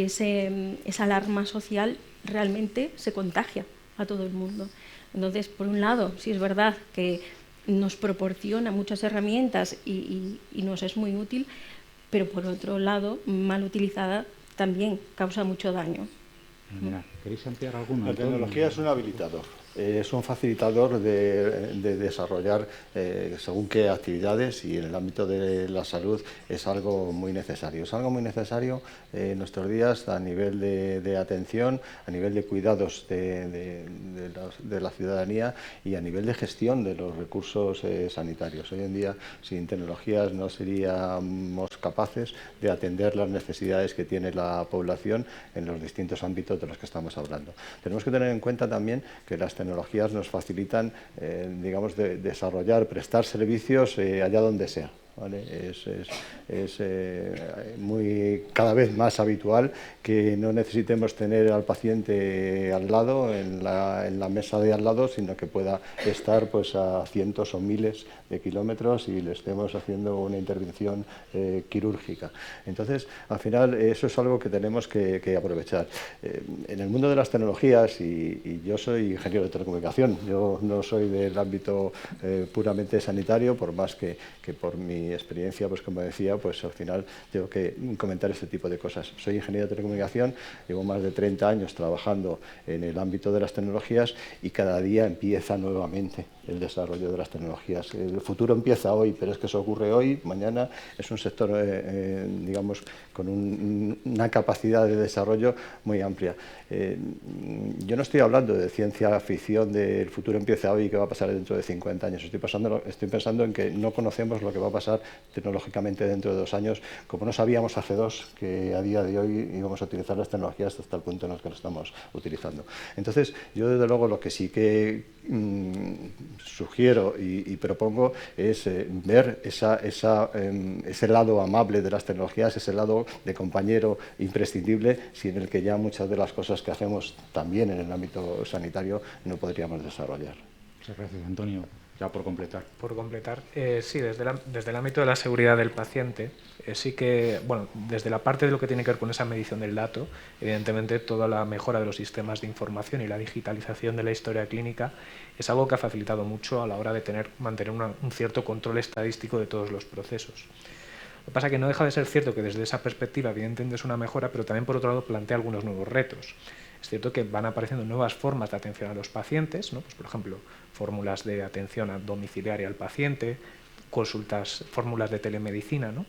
esa alarma social realmente se contagia a todo el mundo. Entonces, por un lado, sí es verdad que nos proporciona muchas herramientas y nos es muy útil, pero por otro lado, mal utilizada, también causa mucho daño. Mira, ¿queréis ampliar alguna? La tecnología es un habilitador. Es un facilitador de desarrollar según qué actividades, y en el ámbito de la salud es algo muy necesario. Es algo muy necesario en nuestros días a nivel de atención, a nivel de cuidados de la ciudadanía y a nivel de gestión de los recursos sanitarios. Hoy en día, sin tecnologías no seríamos capaces de atender las necesidades que tiene la población en los distintos ámbitos de los que estamos hablando. Tenemos que tener en cuenta también que las tecnologías nos facilitan, digamos, desarrollar, prestar servicios allá donde sea. ¿Vale? Es cada vez más habitual que no necesitemos tener al paciente al lado, en la mesa de al lado, sino que pueda estar, pues, a cientos o miles de kilómetros y le estemos haciendo una intervención quirúrgica. Entonces, al final, eso es algo que tenemos que aprovechar. En el mundo de las tecnologías, y yo soy ingeniero de telecomunicación, yo no soy del ámbito puramente sanitario, por más que por mi experiencia, pues como decía, pues al final tengo que comentar este tipo de cosas. Soy ingeniero de telecomunicación, llevo más de 30 años trabajando en el ámbito de las tecnologías y cada día empieza nuevamente el desarrollo de las tecnologías. El futuro empieza hoy, pero es que eso ocurre hoy, mañana. Es un sector, digamos, con una capacidad de desarrollo muy amplia. Yo no estoy hablando de ciencia ficción, del futuro empieza hoy y qué va a pasar dentro de 50 años. Estoy pensando en que no conocemos lo que va a pasar tecnológicamente dentro de 2 años, como no sabíamos hace 2 que a día de hoy íbamos a utilizar las tecnologías hasta el punto en el que lo estamos utilizando. Entonces, yo desde luego lo que sí que sugiero y propongo es ver ese lado amable de las tecnologías, ese lado de compañero imprescindible, sin el que ya muchas de las cosas que hacemos también en el ámbito sanitario no podríamos desarrollar. Muchas gracias, Antonio. Ya por completar. Por completar, sí, desde el ámbito de la seguridad del paciente, sí que, bueno, desde la parte de lo que tiene que ver con esa medición del dato, evidentemente toda la mejora de los sistemas de información y la digitalización de la historia clínica es algo que ha facilitado mucho a la hora de mantener un cierto control estadístico de todos los procesos. Lo que pasa es que no deja de ser cierto que desde esa perspectiva evidentemente es una mejora, pero también por otro lado plantea algunos nuevos retos. Es cierto que van apareciendo nuevas formas de atención a los pacientes, ¿no? Pues, por ejemplo, fórmulas de atención domiciliaria al paciente, fórmulas de telemedicina, ¿no?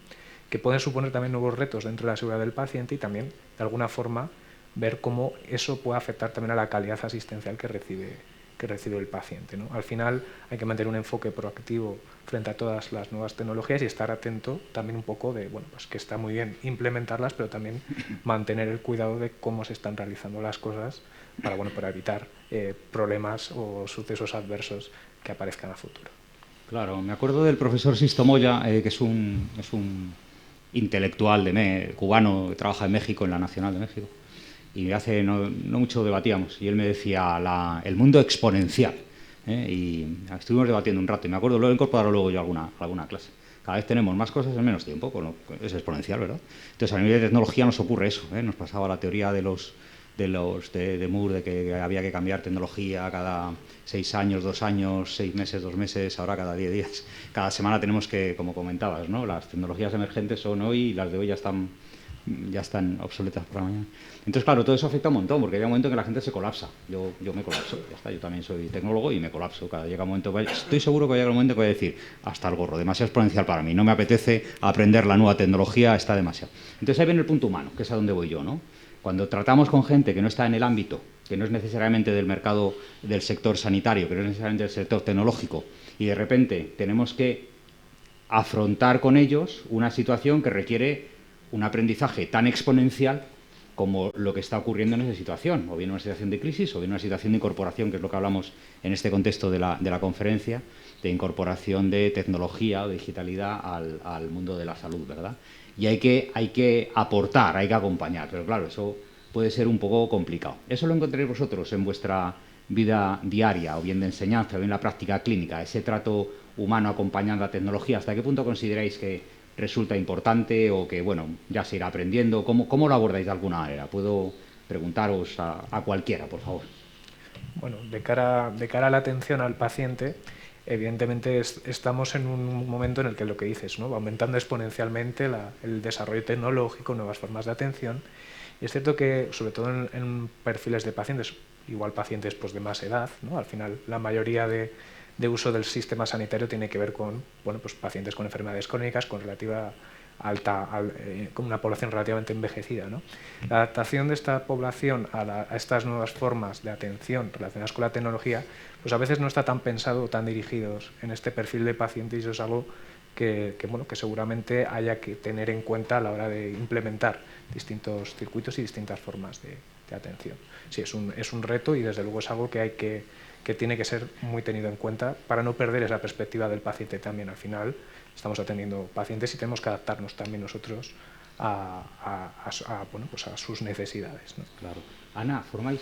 Que pueden suponer también nuevos retos dentro de la seguridad del paciente y también, de alguna forma, ver cómo eso puede afectar también a la calidad asistencial que recibe el paciente, ¿no? Al final hay que mantener un enfoque proactivo frente a todas las nuevas tecnologías y estar atento también un poco de, bueno, pues que está muy bien implementarlas, pero también mantener el cuidado de cómo se están realizando las cosas para evitar problemas o sucesos adversos que aparezcan a futuro. Claro, me acuerdo del profesor Sisto Moya, que es un intelectual cubano que trabaja en México, en la Nacional de México, y hace no mucho debatíamos, y él me decía el mundo exponencial, y estuvimos debatiendo un rato, y me acuerdo, lo he incorporado luego yo a alguna clase. Cada vez tenemos más cosas en menos tiempo, es exponencial, ¿verdad? Entonces, a nivel de tecnología nos ocurre eso, nos pasaba la teoría de Moore, de que había que cambiar tecnología cada 6 años, 2 años, 6 meses, 2 meses, ahora cada 10 días. Cada semana tenemos que, como comentabas, ¿no? Las tecnologías emergentes son hoy y las de hoy ya están obsoletas por la mañana. Entonces, claro, todo eso afecta un montón, porque llega un momento en que la gente se colapsa. Yo me colapso, ya está, yo también soy tecnólogo y me colapso. Llega un momento, estoy seguro que va a llegar un momento que voy a decir, hasta el gorro, demasiado exponencial para mí, no me apetece aprender la nueva tecnología, está demasiado. Entonces ahí viene el punto humano, que es a donde voy yo, ¿no? Cuando tratamos con gente que no está en el ámbito, que no es necesariamente del mercado del sector sanitario, que no es necesariamente del sector tecnológico, y de repente tenemos que afrontar con ellos una situación que requiere un aprendizaje tan exponencial como lo que está ocurriendo en esa situación, o bien una situación de crisis, o bien una situación de incorporación, que es lo que hablamos en este contexto de la conferencia, de incorporación de tecnología o digitalidad al mundo de la salud, ¿verdad? Y hay que aportar, hay que acompañar, pero claro, eso puede ser un poco complicado. Eso lo encontraréis vosotros en vuestra vida diaria, o bien de enseñanza, o bien en la práctica clínica, ese trato humano acompañando la tecnología. ¿Hasta qué punto consideráis que resulta importante o que, bueno, ya se irá aprendiendo? ¿Cómo lo abordáis de alguna manera? Puedo preguntaros a cualquiera, por favor. Bueno, de cara a la atención al paciente, evidentemente estamos en un momento en el que lo que dices, ¿no? Va aumentando exponencialmente el desarrollo tecnológico, nuevas formas de atención. Y es cierto que, sobre todo en perfiles de pacientes, igual pacientes pues, de más edad, ¿no? Al final la mayoría de uso del sistema sanitario tiene que ver con pues, pacientes con enfermedades crónicas, con con una población relativamente envejecida, ¿no? La adaptación de esta población a estas nuevas formas de atención relacionadas con la tecnología, pues a veces no está tan pensado o tan dirigidos en este perfil de paciente, y eso es algo que seguramente haya que tener en cuenta a la hora de implementar distintos circuitos y distintas formas de atención. Sí, es un reto y desde luego es algo que tiene que ser muy tenido en cuenta para no perder esa perspectiva del paciente también. Al final estamos atendiendo pacientes y tenemos que adaptarnos también nosotros a sus necesidades, ¿no? Claro. Ana, formáis...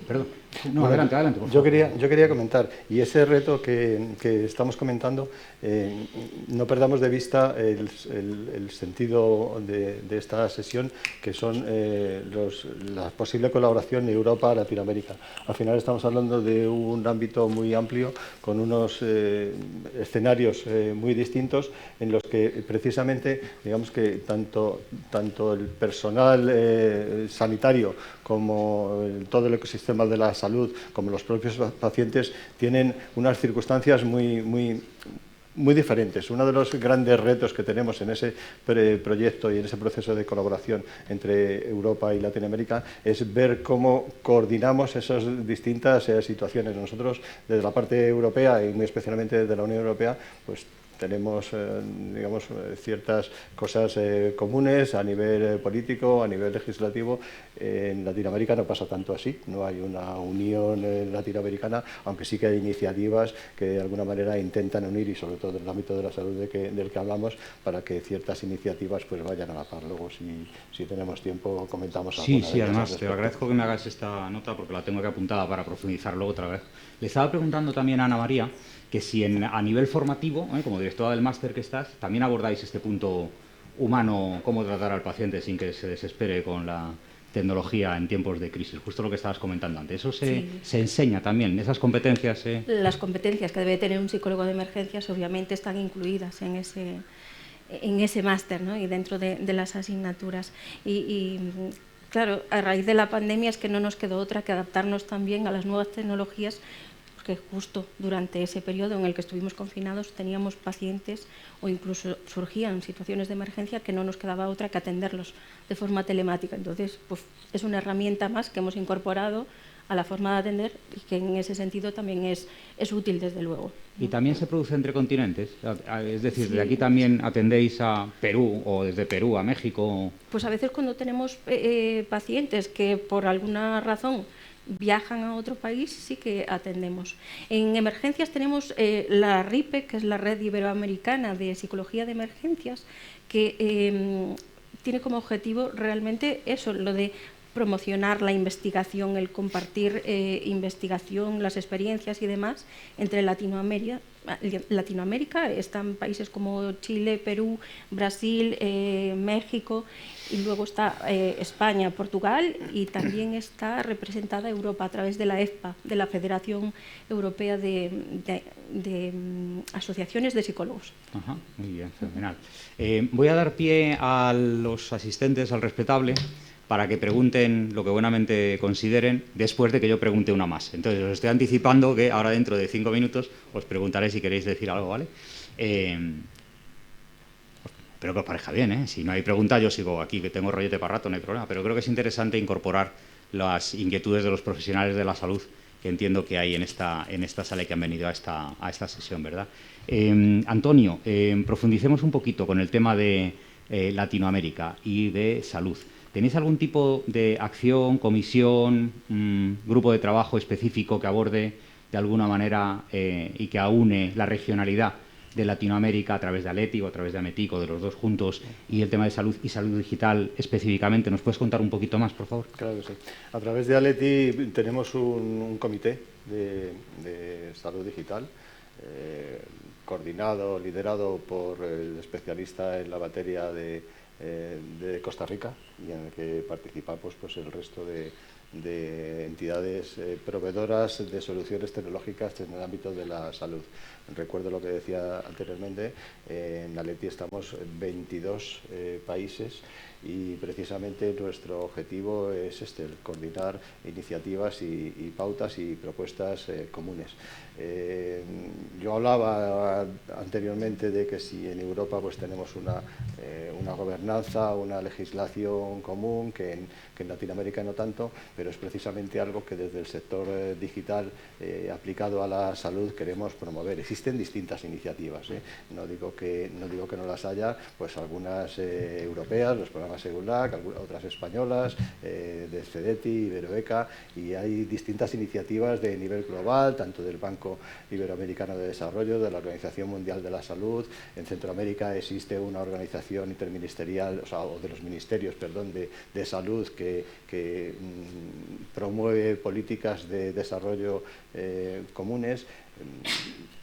perdón. No, bueno, adelante, por favor. Yo quería comentar, y ese reto que estamos comentando, no perdamos de vista el sentido de esta sesión, que son la posible colaboración Europa-Latinoamérica. Al final estamos hablando de un ámbito muy amplio, con unos escenarios muy distintos, en los que precisamente, digamos que tanto el personal sanitario como todo el ecosistema de la salud, como los propios pacientes, tienen unas circunstancias muy diferentes. Uno de los grandes retos que tenemos en ese proyecto y en ese proceso de colaboración entre Europa y Latinoamérica es ver cómo coordinamos esas distintas situaciones. Nosotros, desde la parte europea y muy especialmente desde la Unión Europea, pues tenemos digamos, ciertas cosas comunes a nivel político, a nivel legislativo. En Latinoamérica no pasa tanto así, no hay una unión latinoamericana, aunque sí que hay iniciativas que de alguna manera intentan unir, y sobre todo en el ámbito de la salud del que hablamos, para que ciertas iniciativas pues vayan a la par. Luego, si tenemos tiempo, comentamos alguna de ellas. Sí, además te agradezco que me hagas esta nota porque la tengo aquí apuntada para profundizar luego otra vez. Le estaba preguntando también a Ana María que si a nivel formativo, como directora del máster que estás, también abordáis este punto humano, cómo tratar al paciente sin que se desespere con la tecnología en tiempos de crisis, justo lo que estabas comentando antes. Eso se enseña también, esas competencias. Las competencias que debe tener un psicólogo de emergencias obviamente están incluidas en ese máster, ¿no? Y dentro de las asignaturas. Y claro, a raíz de la pandemia es que no nos quedó otra que adaptarnos también a las nuevas tecnologías, porque justo durante ese periodo en el que estuvimos confinados teníamos pacientes o incluso surgían situaciones de emergencia que no nos quedaba otra que atenderlos de forma telemática. Entonces, pues es una herramienta más que hemos incorporado a la forma de atender y que en ese sentido también es útil, desde luego. ¿Y también se produce entre continentes? Es decir, Sí. ¿de aquí también atendéis a Perú o desde Perú a México? Pues a veces cuando tenemos pacientes que por alguna razón viajan a otro país, sí que atendemos. En emergencias tenemos la RIPE, que es la Red Iberoamericana de Psicología de Emergencias, que tiene como objetivo realmente eso, lo de promocionar la investigación, el compartir investigación, las experiencias y demás entre Latinoamérica. Están países como Chile, Perú, Brasil, México, y luego está España, Portugal, y también está representada Europa a través de la EFPA, de la Federación Europea de Asociaciones de Psicólogos. Ajá, muy bien, fenomenal. Voy a dar pie a los asistentes, al respetable, para que pregunten lo que buenamente consideren después de que yo pregunte una más. Entonces, os estoy anticipando que ahora dentro de 5 minutos os preguntaré si queréis decir algo, ¿vale? Espero que os parezca bien, ¿eh? Si no hay pregunta, yo sigo aquí, que tengo rollete para rato, no hay problema. Pero creo que es interesante incorporar las inquietudes de los profesionales de la salud que entiendo que hay en esta sala y que han venido a esta sesión, ¿verdad? Antonio, profundicemos un poquito con el tema de Latinoamérica y de salud. ¿Tenéis algún tipo de acción, comisión, grupo de trabajo específico que aborde de alguna manera y que aúne la regionalidad de Latinoamérica a través de Aleti o a través de Ametic o de los dos juntos, y el tema de salud y salud digital específicamente? ¿Nos puedes contar un poquito más, por favor? Claro que sí. A través de Aleti tenemos un comité de salud digital coordinado, liderado por el especialista en la materia de Costa Rica, y en el que participamos pues el resto de entidades proveedoras de soluciones tecnológicas en el ámbito de la salud. Recuerdo lo que decía anteriormente, en Aleti estamos en 22 países, y precisamente nuestro objetivo es el coordinar iniciativas y pautas y propuestas comunes. Yo hablaba anteriormente de que si en Europa pues tenemos una gobernanza, una legislación común, que en Latinoamérica no tanto, pero es precisamente algo que desde el sector digital aplicado a la salud queremos promover. Existen distintas iniciativas, no digo que no las haya, pues algunas europeas, los programas EULAC, otras españolas, de CEDETI, Iberoeca, y hay distintas iniciativas de nivel global, tanto del Banco Iberoamericano de Desarrollo, de la Organización Mundial de la Salud. En Centroamérica existe una organización interministerial, o de los ministerios, perdón, de salud que promueve políticas de desarrollo comunes.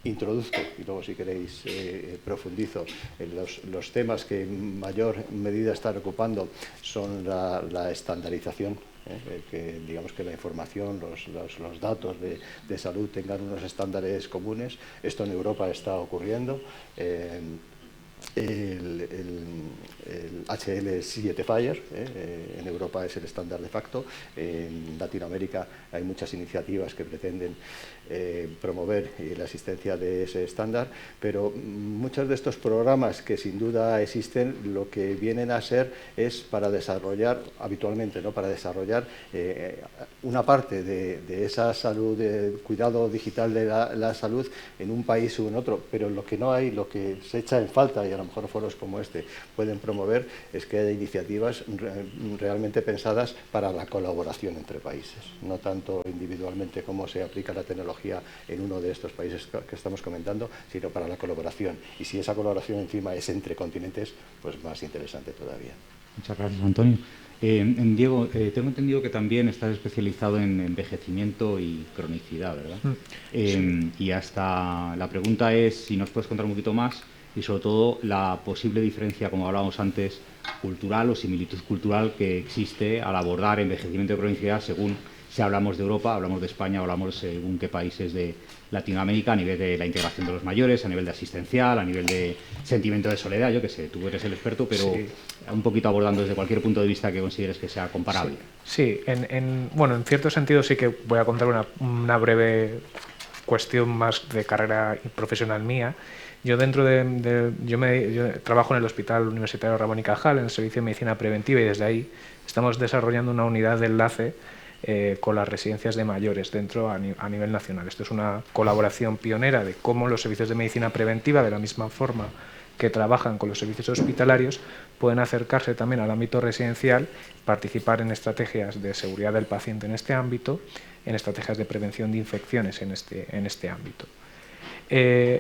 Introduzco, y luego si queréis profundizo en los temas que en mayor medida están ocupando son la estandarización, que digamos que la información, los datos de salud tengan unos estándares comunes. Esto en HL7 Fire, en Europa es el estándar de facto, en Latinoamérica hay muchas iniciativas que pretenden promover la existencia de ese estándar, pero muchos de estos programas que sin duda existen, lo que vienen a ser es para desarrollar, habitualmente, ¿no?, para desarrollar una parte de esa salud, del cuidado digital de la salud en un país u en otro, pero lo que no hay, lo que se echa en falta, y a lo mejor foros como este pueden promover, es que haya iniciativas realmente pensadas para la colaboración entre países, no tanto individualmente cómo se aplica la tecnología en uno de estos países que estamos comentando, sino para la colaboración. Y si esa colaboración encima es entre continentes, pues más interesante todavía. Muchas gracias, Antonio. Diego, tengo entendido que también estás especializado en envejecimiento y cronicidad, ¿verdad? Sí. Y hasta la pregunta es si nos puedes contar un poquito más y sobre todo la posible diferencia, como hablábamos antes, cultural o similitud cultural que existe al abordar envejecimiento y cronicidad según si hablamos de Europa, hablamos de España, hablamos según qué países de Latinoamérica, a nivel de la integración de los mayores, a nivel de asistencial, a nivel de sentimiento de soledad, yo qué sé, tú eres el experto, pero sí, un poquito abordando desde cualquier punto de vista que consideres que sea comparable. Sí, bueno, en cierto sentido sí que voy a contar una breve cuestión más de carrera profesional mía. Yo yo trabajo en el Hospital Universitario Ramón y Cajal, en el Servicio de Medicina Preventiva, y desde ahí estamos desarrollando una unidad de enlace con las residencias de mayores dentro a nivel nacional. Esto es una colaboración pionera de cómo los servicios de medicina preventiva, de la misma forma que trabajan con los servicios hospitalarios, pueden acercarse también al ámbito residencial, participar en estrategias de seguridad del paciente en este ámbito, en estrategias de prevención de infecciones en este ámbito.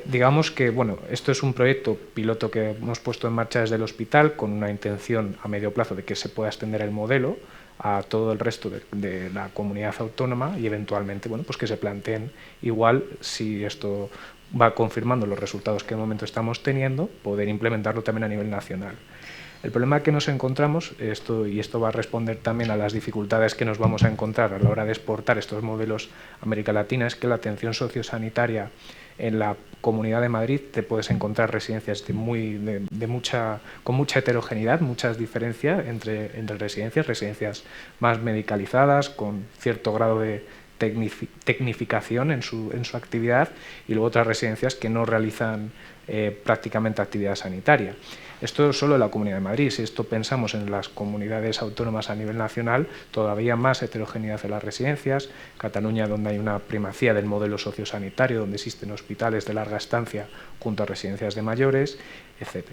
Digamos que bueno, esto es un proyecto piloto que hemos puesto en marcha desde el hospital con una intención a medio plazo de que se pueda extender el modelo a todo el resto de la comunidad autónoma y eventualmente bueno, pues que se planteen igual, si esto va confirmando los resultados que de momento estamos teniendo, poder implementarlo también a nivel nacional. El problema que nos encontramos, y esto va a responder también a las dificultades que nos vamos a encontrar a la hora de exportar estos modelos a América Latina, es que la atención sociosanitaria en la Comunidad de Madrid te puedes encontrar residencias con mucha heterogeneidad, muchas diferencias entre residencias más medicalizadas, con cierto grado de tecnificación en su actividad, y luego otras residencias que no realizan prácticamente actividad sanitaria. Esto es solo en la Comunidad de Madrid. Si esto pensamos en las comunidades autónomas a nivel nacional, todavía más heterogeneidad en las residencias. Cataluña, donde hay una primacía del modelo sociosanitario, donde existen hospitales de larga estancia junto a residencias de mayores, etc.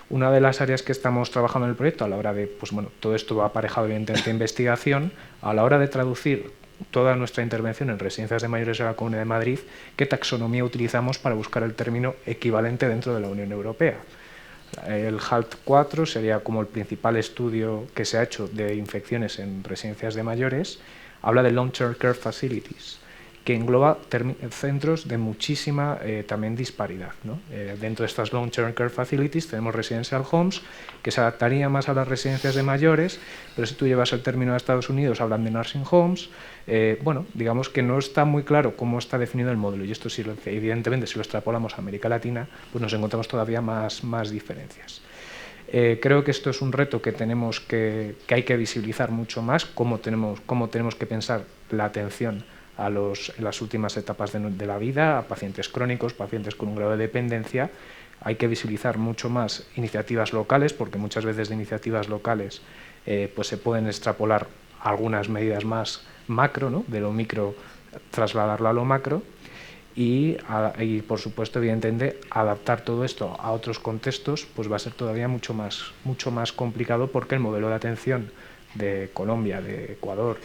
Una de las áreas que estamos trabajando en el proyecto, a la hora de, pues bueno, todo esto va aparejado evidentemente de investigación, a la hora de traducir toda nuestra intervención en residencias de mayores de la Comunidad de Madrid, qué taxonomía utilizamos para buscar el término equivalente dentro de la Unión Europea. El HALT4 sería como el principal estudio que se ha hecho de infecciones en residencias de mayores. Habla de Long-Term Care Facilities, que engloba centros de muchísima también disparidad, ¿no? Dentro de estas Long-Term Care Facilities tenemos Residential Homes, que se adaptaría más a las residencias de mayores, pero si tú llevas el término a Estados Unidos hablan de Nursing Homes. Bueno, digamos que no está muy claro cómo está definido el módulo, y esto sí, evidentemente si lo extrapolamos a América Latina, pues nos encontramos todavía más diferencias. Creo que esto es un reto que tenemos que hay que visibilizar mucho más, cómo tenemos que pensar la atención en las últimas etapas de la vida, a pacientes crónicos, pacientes con un grado de dependencia. Hay que visibilizar mucho más iniciativas locales, porque muchas veces de iniciativas locales pues se pueden extrapolar algunas medidas más macro, ¿no? De lo micro trasladarlo a lo macro, y por supuesto, evidentemente, adaptar todo esto a otros contextos pues va a ser todavía mucho más complicado, porque el modelo de atención de Colombia, de Ecuador,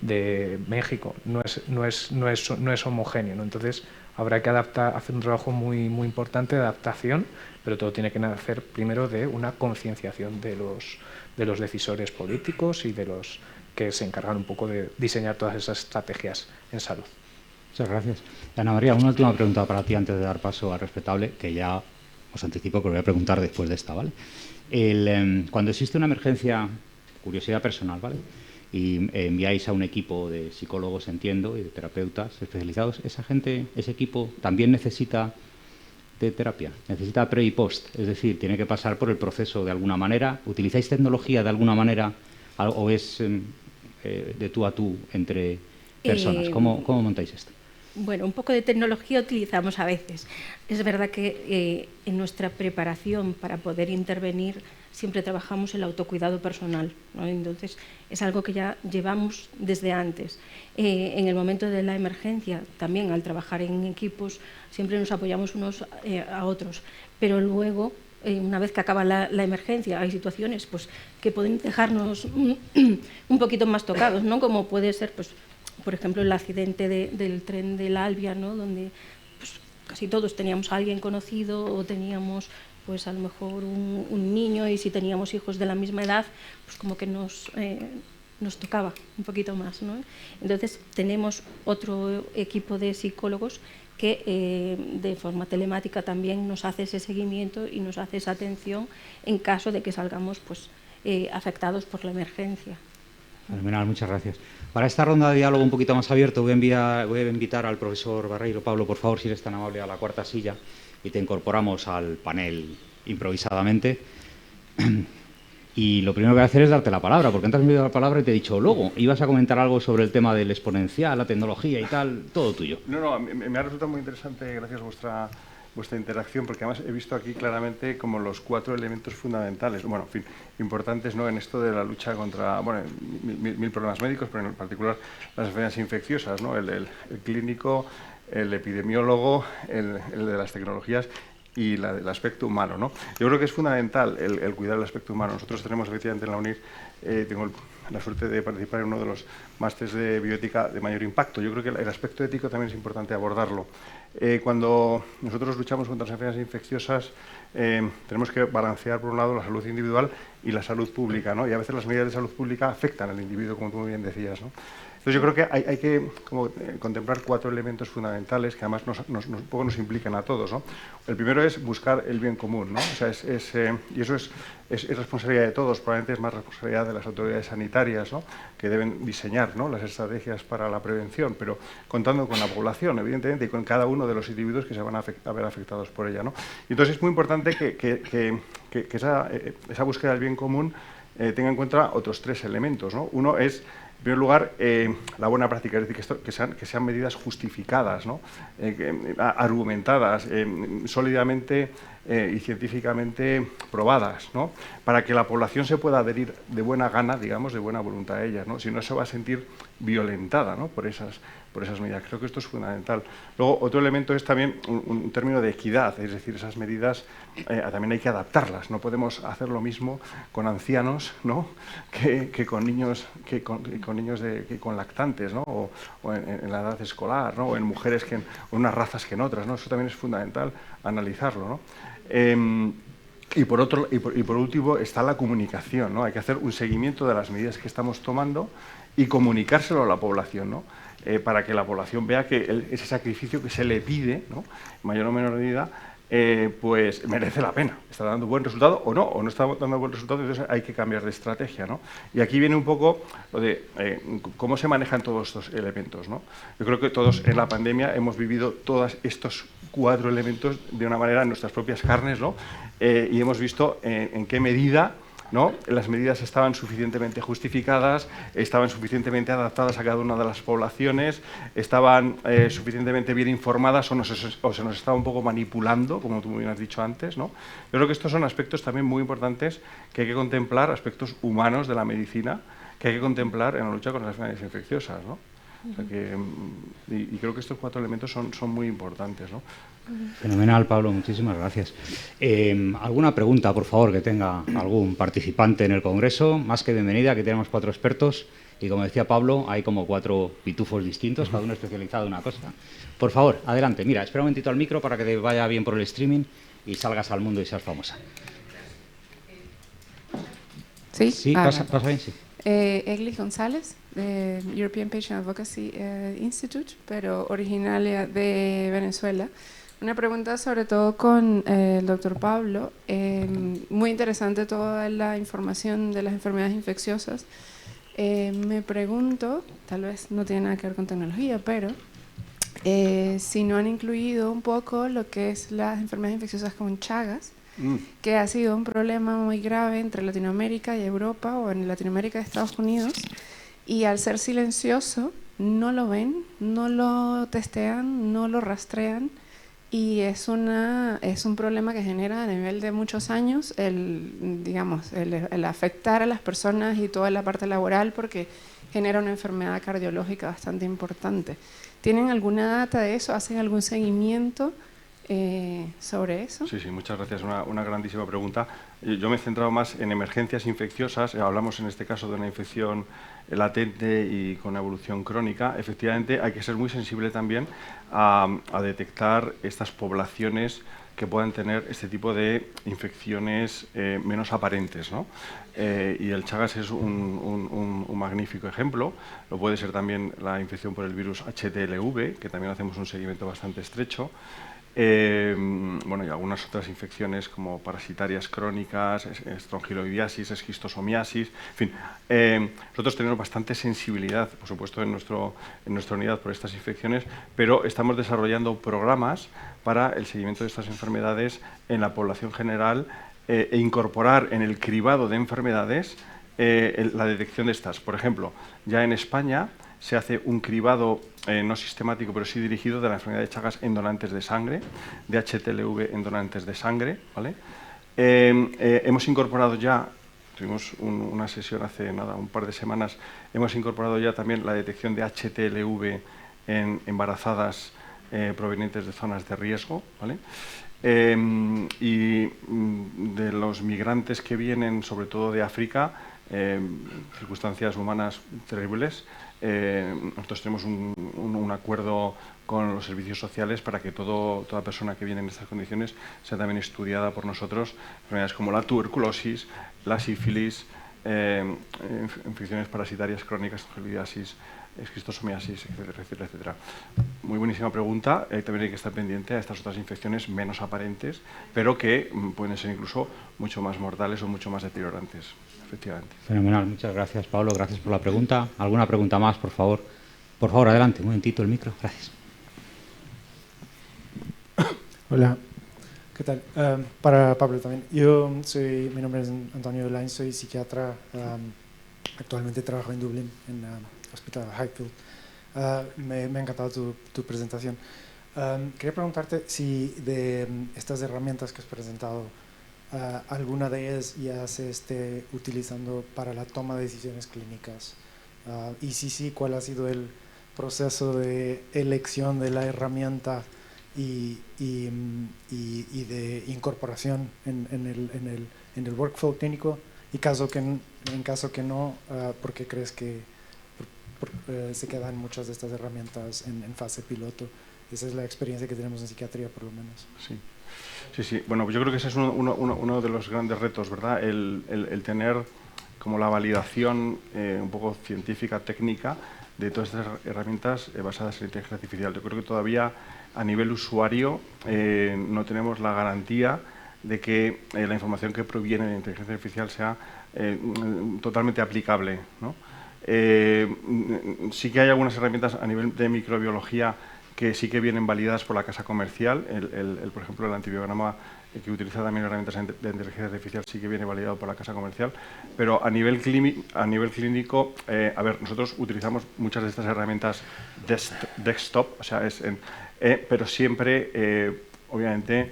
de México no es homogéneo, ¿no? Entonces habrá que hacer un trabajo muy importante de adaptación, pero todo tiene que nacer primero de una concienciación de los decisores políticos y de los que se encargan un poco de diseñar todas esas estrategias en salud. Muchas gracias. Ana María, una última pregunta para ti antes de dar paso al respetable, que ya os anticipo que lo voy a preguntar después de esta, ¿vale? Cuando existe una emergencia, curiosidad personal, ¿vale?, y enviáis a un equipo de psicólogos, entiendo, y de terapeutas especializados, ese equipo también necesita de terapia? ¿Necesita pre y post? Es decir, ¿tiene que pasar por el proceso de alguna manera? ¿Utilizáis tecnología de alguna manera o es de tú a tú entre personas? ¿Cómo montáis esto? Bueno, un poco de tecnología utilizamos a veces. Es verdad que en nuestra preparación para poder intervenir siempre trabajamos el autocuidado personal, ¿no? Entonces, es algo que ya llevamos desde antes. En el momento de la emergencia, también al trabajar en equipos, siempre nos apoyamos unos a otros. Pero luego, una vez que acaba la emergencia, hay situaciones pues, que pueden dejarnos un poquito más tocados, ¿no? Como puede ser, pues, por ejemplo, el accidente del tren del Albia, ¿no? Donde pues, casi todos teníamos a alguien conocido o teníamos pues a lo mejor un niño, y si teníamos hijos de la misma edad, pues como que nos tocaba un poquito más, ¿no? Entonces tenemos otro equipo de psicólogos que de forma telemática también nos hace ese seguimiento y nos hace esa atención en caso de que salgamos pues, afectados por la emergencia. Fenomenal, muchas gracias. Para esta ronda de diálogo un poquito más abierto voy a invitar al profesor Barreiro. Pablo, por favor, si eres tan amable, a la cuarta silla y te incorporamos al panel improvisadamente. Y lo primero que voy a hacer es darte la palabra, porque antes me he dado la palabra y te he dicho, luego, ibas a comentar algo sobre el tema del exponencial, la tecnología y tal, todo tuyo. No, me ha resultado muy interesante, gracias a vuestra interacción, porque además he visto aquí claramente como los 4 elementos fundamentales, bueno, en fin, importantes, ¿no?, en esto de la lucha contra, bueno, mil problemas médicos, pero en particular las enfermedades infecciosas, ¿no?, el clínico, el epidemiólogo, el de las tecnologías y el aspecto humano, ¿no? Yo creo que es fundamental el cuidar el aspecto humano. Nosotros tenemos efectivamente en la UNIR, tengo la suerte de participar en uno de los másteres de bioética de mayor impacto. Yo creo que el aspecto ético también es importante abordarlo. Cuando nosotros luchamos contra las enfermedades infecciosas, tenemos que balancear, por un lado, la salud individual y la salud pública, ¿no? Y a veces las medidas de salud pública afectan al individuo, como tú muy bien decías, ¿no? Entonces yo creo que hay que contemplar 4 elementos fundamentales que además un poco nos implican a todos, ¿no? El primero es buscar el bien común, ¿no? O sea, y eso es responsabilidad de todos, probablemente es más responsabilidad de las autoridades sanitarias, ¿no?, que deben diseñar, ¿no?, las estrategias para la prevención, pero contando con la población, evidentemente, y con cada uno de los individuos que se van a ver afectados por ella, ¿no? Y entonces es muy importante que esa búsqueda del bien común tenga en cuenta otros 3 elementos, ¿no? Uno es, en primer lugar, la buena práctica, es decir, que sean medidas justificadas, ¿no?, argumentadas, sólidamente y científicamente probadas, ¿no?, para que la población se pueda adherir de buena gana, digamos, de buena voluntad a ellas, ¿no? Si no, se va a sentir violentada, ¿no?, por esas medidas. Creo que esto es fundamental. Luego, otro elemento es también un término de equidad, es decir, esas medidas también hay que adaptarlas. No podemos hacer lo mismo con ancianos, ¿no?, que con niños, con lactantes, ¿no?, o en la edad escolar, ¿no?, o en mujeres en unas razas que en otras, ¿no? Eso también es fundamental analizarlo, ¿no? Y por último está la comunicación, ¿no? Hay que hacer un seguimiento de las medidas que estamos tomando y comunicárselo a la población, ¿no?, para que la población vea que ese sacrificio que se le pide, ¿no?, en mayor o menor medida, pues merece la pena. Está dando buen resultado o no está dando buen resultado, entonces hay que cambiar de estrategia, ¿no? Y aquí viene un poco lo de cómo se manejan todos estos elementos, ¿no? Yo creo que todos en la pandemia hemos vivido todos estos 4 elementos de una manera en nuestras propias carnes, ¿no? Y hemos visto en qué medida, ¿no?, las medidas estaban suficientemente justificadas, estaban suficientemente adaptadas a cada una de las poblaciones, estaban suficientemente bien informadas o se nos estaba un poco manipulando, como tú muy bien has dicho antes, ¿no? Yo creo que estos son aspectos también muy importantes que hay que contemplar, aspectos humanos de la medicina, que hay que contemplar en la lucha contra las enfermedades infecciosas, ¿no? O sea y creo que estos 4 elementos son muy importantes, ¿no? Fenomenal, Pablo, muchísimas gracias. ¿Alguna pregunta, por favor, que tenga algún participante en el Congreso? Más que bienvenida, que tenemos 4 expertos y, como decía Pablo, hay como 4 pitufos distintos, cada uno especializado en una cosa. Por favor, adelante. Mira, espera un momentito al micro para que te vaya bien por el streaming y salgas al mundo y seas famosa. Sí, sí, pasa bien, sí. Eglis González, de European Patient Advocacy Institute, pero originaria de Venezuela. Una pregunta sobre todo con el doctor Pablo. Muy interesante toda la información de las enfermedades infecciosas. Me pregunto, tal vez no tiene nada que ver con tecnología, pero si no han incluido un poco lo que es las enfermedades infecciosas con Chagas, que ha sido un problema muy grave entre Latinoamérica y Europa, o en Latinoamérica y Estados Unidos, y al ser silencioso no lo ven, no lo testean, no lo rastrean, y es un problema que genera a nivel de muchos años el afectar a las personas y toda la parte laboral, porque genera una enfermedad cardiológica bastante importante. ¿Tienen alguna data de eso? ¿Hacen algún seguimiento sobre eso? Sí, muchas gracias. Una grandísima pregunta. Yo me he centrado más en emergencias infecciosas. Hablamos en este caso de una infección latente y con evolución crónica. Efectivamente, hay que ser muy sensible también a detectar estas poblaciones que puedan tener este tipo de infecciones menos aparentes, ¿no? Y el Chagas es un magnífico ejemplo. Lo puede ser también la infección por el virus HTLV, que también hacemos un seguimiento bastante estrecho. Bueno, y algunas otras infecciones como parasitarias crónicas, estrongiloidiasis, esquistosomiasis, en fin. Nosotros tenemos bastante sensibilidad, por supuesto, en nuestra unidad por estas infecciones, pero estamos desarrollando programas para el seguimiento de estas enfermedades en la población general e incorporar en el cribado de enfermedades la detección de estas. Por ejemplo, ya en España se hace un cribado no sistemático, pero sí dirigido, de la enfermedad de Chagas en donantes de sangre, de HTLV en donantes de sangre, ¿vale? Hemos incorporado ya, tuvimos una sesión hace un par de semanas, hemos incorporado ya también la detección de HTLV en embarazadas provenientes de zonas de riesgo, ¿vale? Y de los migrantes que vienen, sobre todo de África, circunstancias humanas terribles, nosotros tenemos un acuerdo con los servicios sociales para que toda persona que viene en estas condiciones sea también estudiada por nosotros. Enfermedades como la tuberculosis, la sífilis, infecciones parasitarias crónicas, estrongiloidiasis, esquistosomiasis, etcétera, etcétera, etcétera. Muy buenísima pregunta. También hay que estar pendiente a estas otras infecciones menos aparentes, pero que pueden ser incluso mucho más mortales o mucho más deteriorantes. Efectivamente. Fenomenal, muchas gracias, Pablo, gracias por la pregunta. ¿Alguna pregunta más, por favor? Por favor, adelante, un momentito el micro, gracias. Hola, ¿qué tal? Para Pablo también. Mi nombre es Antonio Olain, soy psiquiatra, actualmente trabajo en Dublín, en el Hospital Highfield. Me ha encantado tu presentación. Quería preguntarte si de estas herramientas que has presentado, alguna de ellas ya se esté utilizando para la toma de decisiones clínicas, y si sí, ¿cuál ha sido el proceso de elección de la herramienta y de incorporación en el workflow clínico? Y en caso que no, ¿por qué crees que se quedan muchas de estas herramientas en fase piloto? Esa es la experiencia que tenemos en psiquiatría, por lo menos. Sí. Bueno, pues yo creo que ese es uno de los grandes retos, ¿verdad? El tener como la validación un poco científica, técnica, de todas estas herramientas basadas en inteligencia artificial. Yo creo que todavía a nivel usuario no tenemos la garantía de que la información que proviene de la inteligencia artificial sea totalmente aplicable, ¿no? Sí que hay algunas herramientas a nivel de microbiología que sí que vienen validadas por la casa comercial. Por ejemplo, el antibiograma, que utiliza también herramientas de inteligencia artificial, sí que viene validado por la casa comercial. Pero a nivel clínico, nosotros utilizamos muchas de estas herramientas desktop, o sea, pero siempre, obviamente,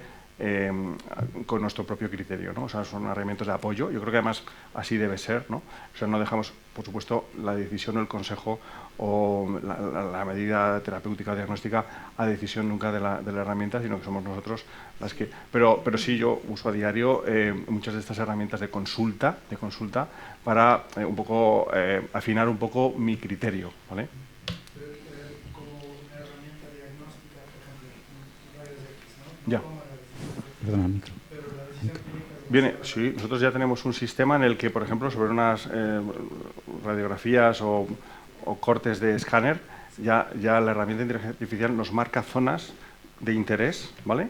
con nuestro propio criterio, ¿no? O sea, son herramientas de apoyo. Yo creo que además así debe ser, ¿no? O sea, no dejamos, por supuesto, la decisión o el consejo o la medida terapéutica diagnóstica a decisión nunca de la herramienta, sino que somos nosotros las que... Pero sí, yo uso a diario muchas de estas herramientas de consulta para un poco afinar un poco mi criterio, ¿vale? Como una herramienta diagnóstica, por ejemplo, rayos X, ¿no? Ya. Perdona, el micro. Viene, sí, nosotros ya tenemos un sistema en el que, por ejemplo, sobre unas radiografías o cortes de escáner, ya la herramienta de inteligencia artificial nos marca zonas de interés, ¿vale?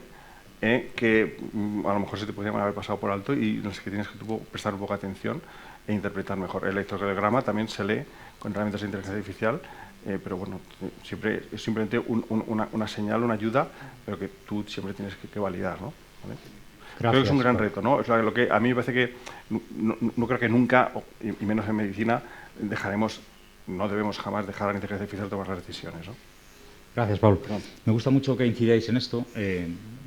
Que a lo mejor se te podrían haber pasado por alto y en las que tienes que prestar un poco de atención e interpretar mejor. El electrocardiograma también se lee con herramientas de inteligencia artificial pero bueno, siempre es simplemente una señal, una ayuda, pero que tú siempre tienes que validar, ¿no? ¿Vale? Creo que es un gran reto, ¿no? O sea, lo que a mí me parece que no creo que nunca, y menos en medicina, no debemos jamás dejar a la inteligencia artificial tomar las decisiones, ¿no? Gracias, Pablo. Me gusta mucho que incidáis en esto.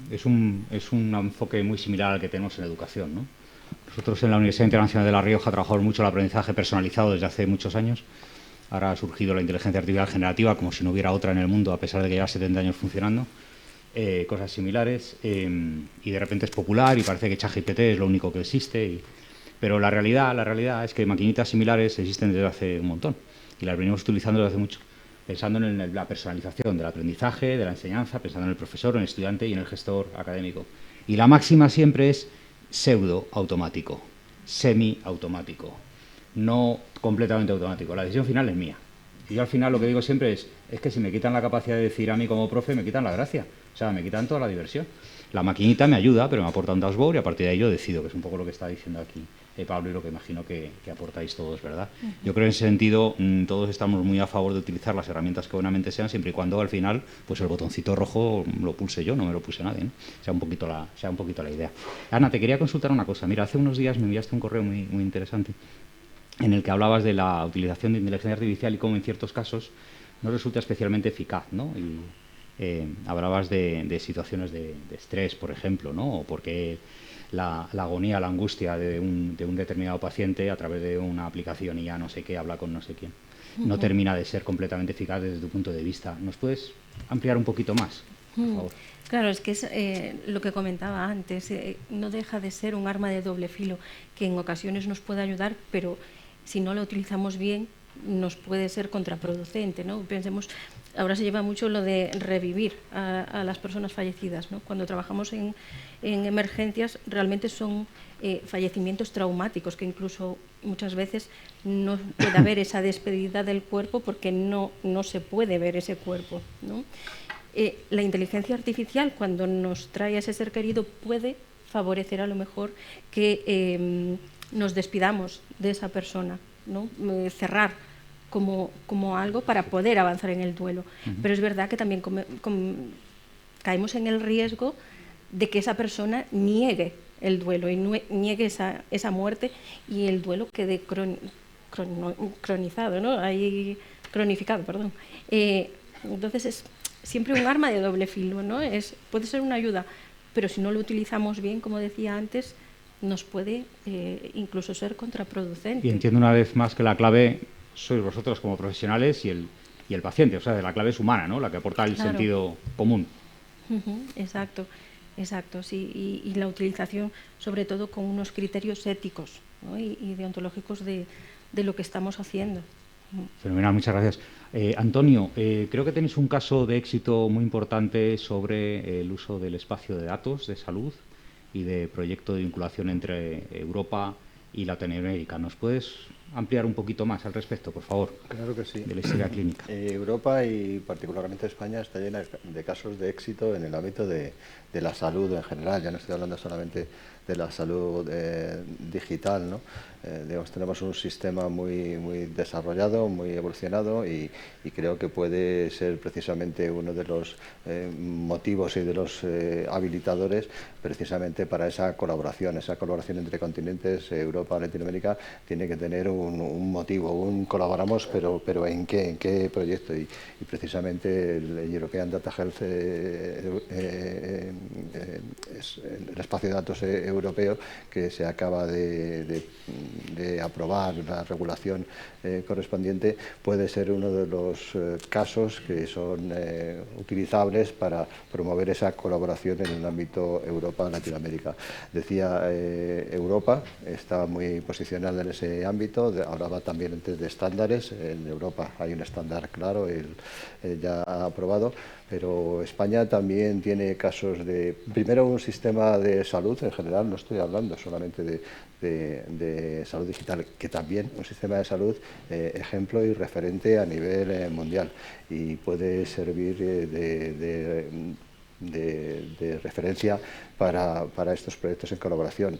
Es un enfoque muy similar al que tenemos en educación, ¿no? Nosotros en la Universidad Internacional de La Rioja trabajamos mucho el aprendizaje personalizado desde hace muchos años. Ahora ha surgido la inteligencia artificial generativa como si no hubiera otra en el mundo, a pesar de que lleva 70 años funcionando. Cosas similares, y de repente es popular y parece que ChatGPT es lo único que existe. Pero la realidad es que maquinitas similares existen desde hace un montón y las venimos utilizando desde hace mucho, pensando en la personalización del aprendizaje, de la enseñanza, pensando en el profesor, en el estudiante y en el gestor académico. Y la máxima siempre es pseudo-automático, semi-automático, no completamente automático. La decisión final es mía. Y yo al final lo que digo siempre es que si me quitan la capacidad de decir a mí como profe, me quitan la gracia. O sea, me quitan toda la diversión. La maquinita me ayuda, pero me aporta un dashboard y a partir de ahí yo decido, que es un poco lo que está diciendo aquí Pablo y lo que imagino que aportáis todos, ¿verdad? Yo creo que en ese sentido todos estamos muy a favor de utilizar las herramientas que buenamente sean, siempre y cuando al final pues el botoncito rojo lo pulse yo, no me lo pulse nadie, ¿no? Sea un poquito la idea. Ana, te quería consultar una cosa. Mira, hace unos días me enviaste un correo muy, muy interesante en el que hablabas de la utilización de inteligencia artificial y cómo en ciertos casos no resulta especialmente eficaz, ¿no? Y hablabas de situaciones de estrés, por ejemplo, ¿no? O porque la agonía, la angustia de un determinado paciente a través de una aplicación y ya no sé qué, habla con no sé quién, no termina de ser completamente eficaz desde tu punto de vista. ¿Nos puedes ampliar un poquito más, por favor? Claro, es que es lo que comentaba antes, no deja de ser un arma de doble filo, que en ocasiones nos puede ayudar, pero si no lo utilizamos bien, nos puede ser contraproducente, ¿no? Pensemos, ahora se lleva mucho lo de revivir a las personas fallecidas, ¿no? Cuando trabajamos en emergencias, realmente son fallecimientos traumáticos, que incluso muchas veces no puede haber esa despedida del cuerpo porque no se puede ver ese cuerpo, ¿no? La inteligencia artificial, cuando nos trae a ese ser querido, puede favorecer a lo mejor que nos despidamos de esa persona, ¿no? Cerrar como algo para poder avanzar en el duelo. Pero es verdad que también caemos en el riesgo de que esa persona niegue el duelo y niegue esa muerte y el duelo quede cronizado, ¿no? Ahí, cronificado, perdón. Entonces es siempre un arma de doble filo, ¿no? Puede ser una ayuda, pero si no lo utilizamos bien, como decía antes, nos puede incluso ser contraproducente. Y entiendo una vez más que la clave sois vosotros como profesionales y el paciente, o sea, la clave es humana, ¿no? La que aporta el sentido común. Exacto, sí, y la utilización sobre todo con unos criterios éticos, ¿no? y deontológicos de lo que estamos haciendo. Fenomenal, muchas gracias. Antonio, creo que tenéis un caso de éxito muy importante sobre el uso del espacio de datos de salud y de proyecto de vinculación entre Europa y Latinoamérica. ¿Nos puedes ampliar un poquito más al respecto, por favor? Claro que sí. De la historia clínica. Europa y particularmente España está llena de casos de éxito en el ámbito de la salud en general. Ya no estoy hablando solamente de la salud digital, ¿no? Digamos, tenemos un sistema muy desarrollado, muy evolucionado y creo que puede ser precisamente uno de los motivos y de los habilitadores precisamente para esa colaboración entre continentes. Europa, Latinoamérica tiene que tener un motivo, colaboramos, pero ¿en qué proyecto? Y precisamente el European Data Health es el espacio de datos europeo que se acaba de aprobar la regulación correspondiente, puede ser uno de los casos que son utilizables para promover esa colaboración en el ámbito Europa-Latinoamérica. Decía, Europa está muy posicionada en ese ámbito, hablaba también antes de estándares. En Europa hay un estándar claro, ya aprobado, pero España también tiene casos de, primero, un sistema de salud en general, no estoy hablando solamente de salud digital, que también un sistema de salud ejemplo y referente a nivel mundial y puede servir de referencia para estos proyectos en colaboración.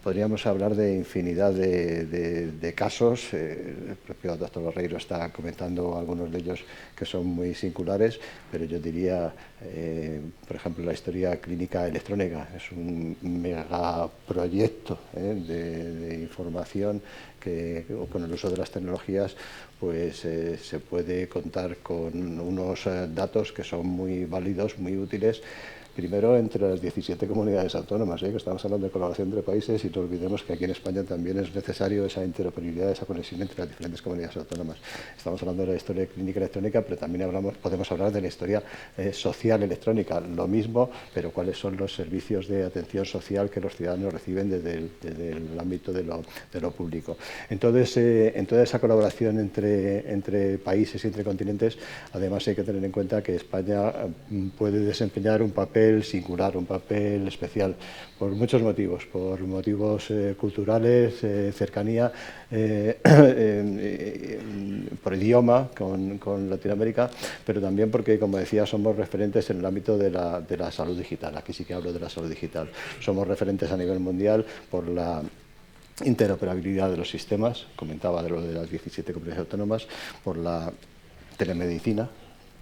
podríamos hablar de infinidad de casos. El propio doctor Barreiro está comentando algunos de ellos que son muy singulares, pero yo diría, por ejemplo, la historia clínica electrónica. Es un megaproyecto de información que con el uso de las tecnologías pues se puede contar con unos datos que son muy válidos, muy útiles. Primero, entre las 17 comunidades autónomas, que estamos hablando de colaboración entre países, y no olvidemos que aquí en España también es necesario esa interoperabilidad, esa conexión entre las diferentes comunidades autónomas. Estamos hablando de la historia clínica electrónica, pero también podemos hablar de la historia social electrónica. Lo mismo, pero cuáles son los servicios de atención social que los ciudadanos reciben desde el ámbito de lo público. Entonces, en toda esa colaboración entre países y entre continentes, además hay que tener en cuenta que España puede desempeñar un papel singular, un papel especial, por muchos motivos, por motivos culturales, cercanía, por idioma con Latinoamérica, pero también porque, como decía, somos referentes en el ámbito de la salud digital. Aquí sí que hablo de la salud digital. Somos referentes a nivel mundial por la interoperabilidad de los sistemas, comentaba de lo de las 17 comunidades autónomas, por la telemedicina.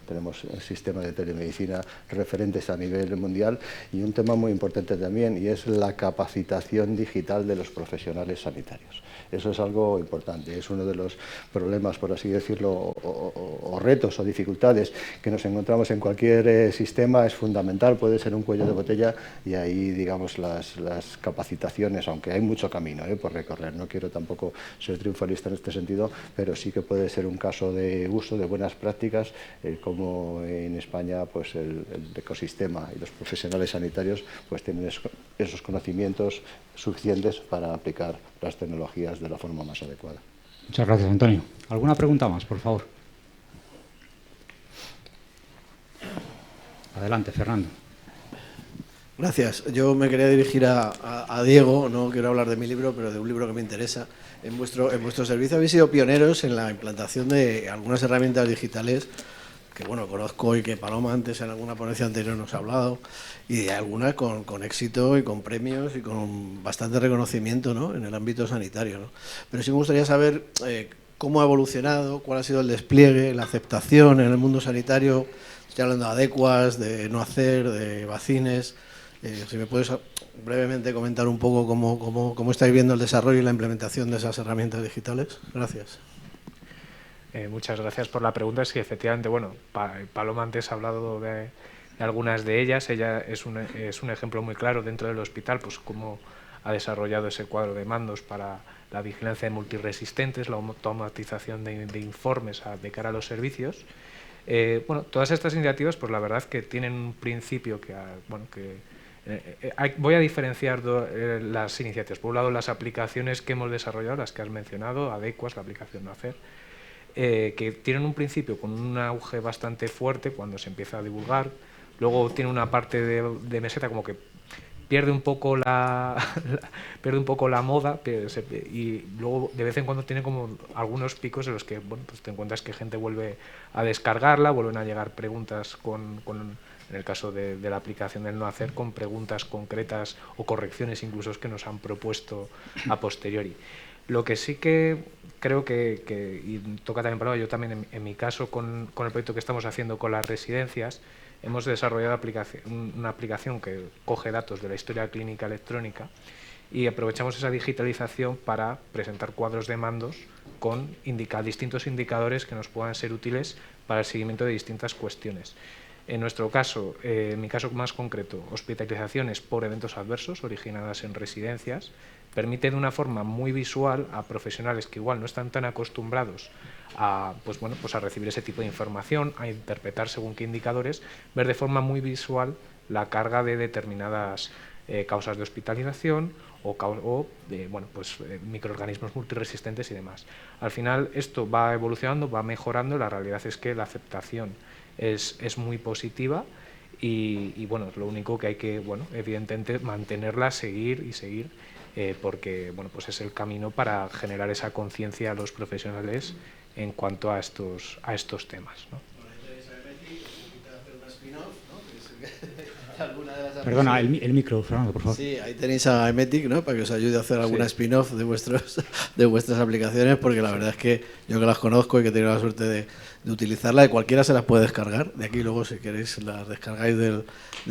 Tenemos el sistema de telemedicina referentes a nivel mundial, y un tema muy importante también, y es la capacitación digital de los profesionales sanitarios. Eso es algo importante, es uno de los problemas, por así decirlo, o retos o dificultades que nos encontramos en cualquier sistema. Es fundamental, puede ser un cuello de botella, y ahí, digamos, las capacitaciones, aunque hay mucho camino por recorrer, no quiero tampoco ser triunfalista en este sentido, pero sí que puede ser un caso de uso de buenas prácticas, como en España pues el ecosistema y los profesionales sanitarios pues tienen esos conocimientos suficientes para aplicar las tecnologías de la forma más adecuada. Muchas gracias, Antonio. ¿Alguna pregunta más, por favor? Adelante, Fernando. Gracias. Yo me quería dirigir a Diego. No quiero hablar de mi libro, pero de un libro que me interesa. En vuestro servicio habéis sido pioneros en la implantación de algunas herramientas digitales que, bueno, conozco, y que Paloma antes en alguna ponencia anterior nos ha hablado, y de algunas con éxito y con premios y con bastante reconocimiento, ¿no?, en el ámbito sanitario, ¿no? Pero sí me gustaría saber cómo ha evolucionado, cuál ha sido el despliegue, la aceptación en el mundo sanitario. Estoy hablando de adecuas, de no hacer, de vacines. Si me puedes brevemente comentar un poco cómo estáis viendo el desarrollo y la implementación de esas herramientas digitales. Gracias. Muchas gracias por la pregunta. Sí, efectivamente, bueno, Paloma antes ha hablado de algunas de ellas. Ella es un ejemplo muy claro dentro del hospital, pues cómo ha desarrollado ese cuadro de mandos para la vigilancia de multiresistentes, la automatización de informes de cara a los servicios. Bueno, todas estas iniciativas, pues la verdad es que tienen un principio voy a diferenciar las iniciativas. Por un lado, las aplicaciones que hemos desarrollado, las que has mencionado, Adecuas, la aplicación No Hacer, que tienen un principio con un auge bastante fuerte cuando se empieza a divulgar. Luego tiene una parte de meseta como que pierde un poco la moda, y luego de vez en cuando tiene como algunos picos en los que, bueno, pues te encuentras que gente vuelve a descargarla, vuelven a llegar preguntas en el caso de la aplicación del No Hacer, con preguntas concretas o correcciones incluso que nos han propuesto a posteriori. Lo que sí que creo que y toca también para yo también en mi caso con el proyecto que estamos haciendo con las residencias, hemos desarrollado una aplicación que coge datos de la historia clínica electrónica, y aprovechamos esa digitalización para presentar cuadros de mandos con distintos indicadores que nos puedan ser útiles para el seguimiento de distintas cuestiones. En nuestro caso, en mi caso más concreto, hospitalizaciones por eventos adversos originadas en residencias, permite de una forma muy visual a profesionales que igual no están tan acostumbrados a recibir ese tipo de información, a interpretar según qué indicadores, ver de forma muy visual la carga de determinadas causas de hospitalización o de microorganismos multiresistentes y demás. Al final esto va evolucionando, va mejorando. La realidad es que la aceptación es muy positiva, y bueno, lo único que hay que, bueno, evidentemente mantenerla, seguir, porque bueno, pues es el camino para generar esa conciencia a los profesionales en cuanto a estos temas, ¿no? Alguna de las Perdona, el micro, Fernando, por favor. Sí, ahí tenéis a Emetic, ¿no? Para que os ayude a hacer alguna spin-off de vuestras aplicaciones, porque la verdad es que yo que las conozco y que he tenido la suerte de utilizarlas, y cualquiera se las puede descargar. De aquí luego, si queréis, las descargáis de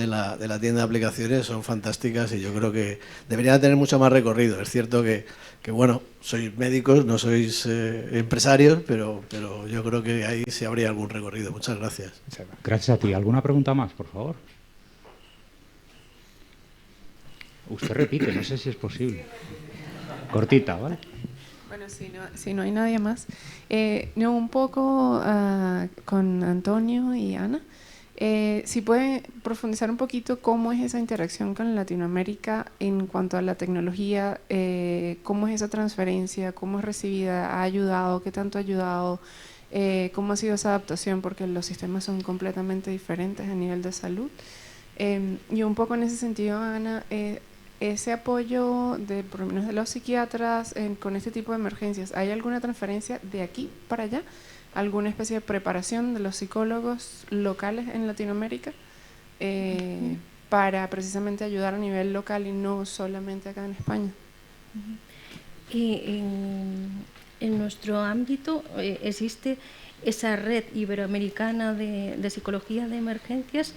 la tienda de aplicaciones, son fantásticas y yo creo que deberían tener mucho más recorrido. Es cierto que bueno, sois médicos, no sois empresarios, pero yo creo que ahí sí habría algún recorrido. Muchas gracias. Gracias a ti. ¿Alguna pregunta más, por favor? Usted repite, no sé si es posible. Cortita, ¿vale? Bueno, si no hay nadie más. No, un poco con Antonio y Ana. Si puede profundizar un poquito cómo es esa interacción con Latinoamérica en cuanto a la tecnología, cómo es esa transferencia, cómo es recibida, ha ayudado, qué tanto ha ayudado, cómo ha sido esa adaptación, porque los sistemas son completamente diferentes a nivel de salud. Y un poco en ese sentido, Ana, ese apoyo por lo menos de los psiquiatras con este tipo de emergencias, ¿hay alguna transferencia de aquí para allá? ¿Alguna especie de preparación de los psicólogos locales en Latinoamérica para precisamente ayudar a nivel local y no solamente acá en España? Y en nuestro ámbito existe esa red iberoamericana de psicología de emergencias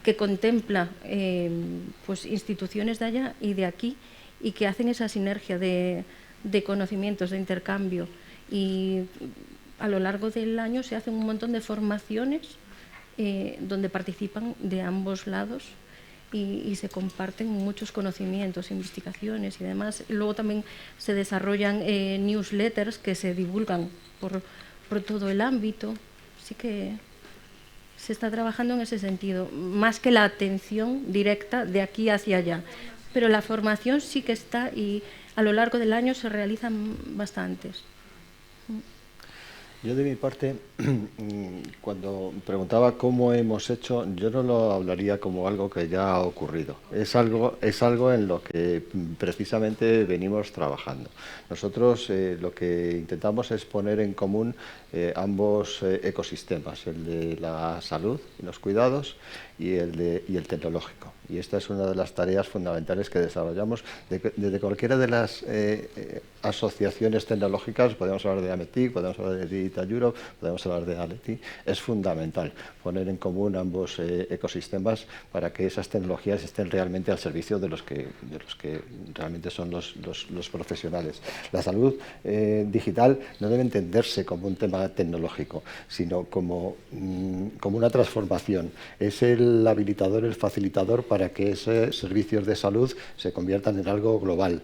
que contempla pues instituciones de allá y de aquí y que hacen esa sinergia de conocimientos, de intercambio, y a lo largo del año se hacen un montón de formaciones donde participan de ambos lados y se comparten muchos conocimientos, investigaciones y demás. Luego también se desarrollan newsletters que se divulgan por todo el ámbito. Así que se está trabajando en ese sentido, más que la atención directa de aquí hacia allá. Pero la formación sí que está y a lo largo del año se realizan bastantes. Yo de mi parte, cuando preguntaba cómo hemos hecho, yo no lo hablaría como algo que ya ha ocurrido. Es algo en lo que precisamente venimos trabajando. Nosotros lo que intentamos es poner en común ambos ecosistemas, el de la salud y los cuidados y el tecnológico. Y esta es una de las tareas fundamentales que desarrollamos desde cualquiera de las asociaciones tecnológicas. Podemos hablar de Ametic, podemos hablar de Digital Europe, podemos hablar de Aleti. Es fundamental poner en común ambos ecosistemas para que esas tecnologías estén realmente al servicio de los que realmente son los profesionales. La salud digital no debe entenderse como un tema tecnológico, sino como una transformación. Es el habilitador, el facilitador para que esos servicios de salud se conviertan en algo global.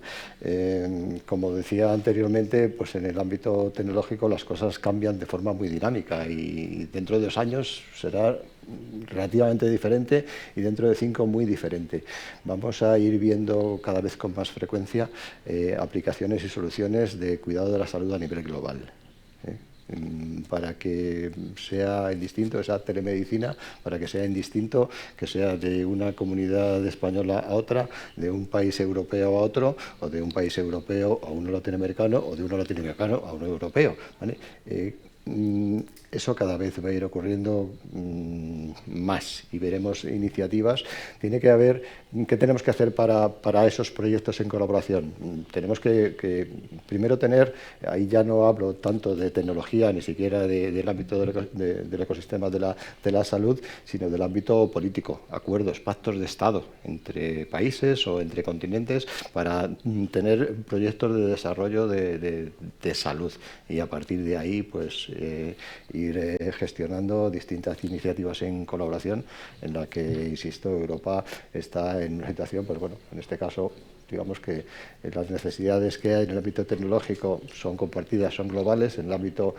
Como decía anteriormente, pues en el ámbito tecnológico las cosas cambian de forma muy dinámica y dentro de 2 años será relativamente diferente y dentro de 5 muy diferente. Vamos a ir viendo cada vez con más frecuencia aplicaciones y soluciones de cuidado de la salud a nivel global. Para que sea indistinto esa telemedicina, para que sea indistinto que sea de una comunidad española a otra, de un país europeo a otro, o de un país europeo a uno latinoamericano, o de uno latinoamericano a uno europeo, ¿vale? Eso cada vez va a ir ocurriendo más y veremos iniciativas. Tiene que haber, ¿qué tenemos que hacer para esos proyectos en colaboración? Tenemos que primero tener, ahí ya no hablo tanto de tecnología, ni siquiera del ámbito del ecosistema de la salud, sino del ámbito político, acuerdos, pactos de Estado entre países o entre continentes para tener proyectos de desarrollo de salud y a partir de ahí pues ir gestionando distintas iniciativas en colaboración en la que, insisto, Europa está en una situación, pues bueno, en este caso digamos que las necesidades que hay en el ámbito tecnológico son compartidas, son globales. En el ámbito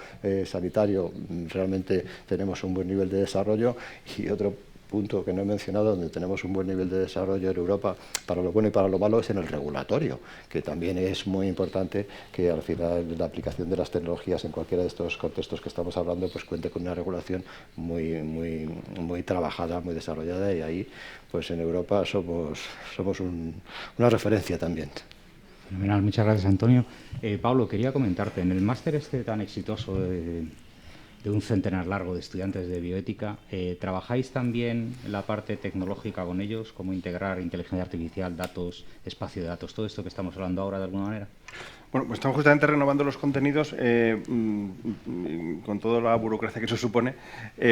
sanitario realmente tenemos un buen nivel de desarrollo y otro punto que no he mencionado, donde tenemos un buen nivel de desarrollo en Europa, para lo bueno y para lo malo, es en el regulatorio, que también es muy importante que al final la aplicación de las tecnologías en cualquiera de estos contextos que estamos hablando pues cuente con una regulación muy trabajada, muy desarrollada, y ahí pues en Europa somos una referencia también. Fenomenal, muchas gracias, Antonio. Pablo, quería comentarte, en el máster este tan exitoso un centenar largo de estudiantes de bioética. ¿Trabajáis también en la parte tecnológica con ellos? ¿Cómo integrar inteligencia artificial, datos, espacio de datos, todo esto que estamos hablando ahora de alguna manera? Bueno, pues estamos justamente renovando los contenidos con toda la burocracia que eso supone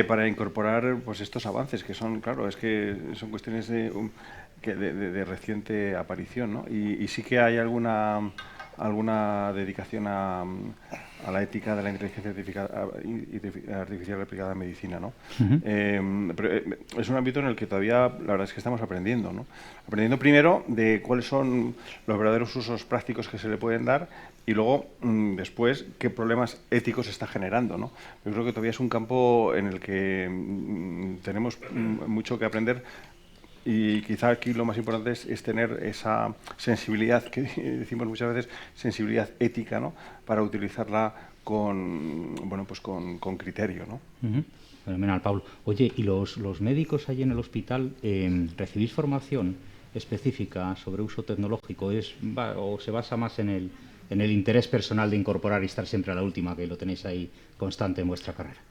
para incorporar pues estos avances que son, claro, es que son cuestiones de reciente aparición, ¿no? Y sí que hay alguna dedicación a la ética de la inteligencia artificial aplicada a medicina, ¿no? Pero es un ámbito en el que todavía la verdad es que estamos aprendiendo, ¿no? Aprendiendo primero de cuáles son los verdaderos usos prácticos que se le pueden dar y luego después qué problemas éticos está generando, ¿no? Yo creo que todavía es un campo en el que tenemos mucho que aprender. Y quizá aquí lo más importante es tener esa sensibilidad, que decimos muchas veces, sensibilidad ética, ¿no? Para utilizarla con criterio, ¿no? Fenomenal, Pablo. Oye, ¿y los médicos allí en el hospital recibís formación específica sobre uso tecnológico? ¿O se basa más en el interés personal de incorporar y estar siempre a la última, que lo tenéis ahí constante en vuestra carrera?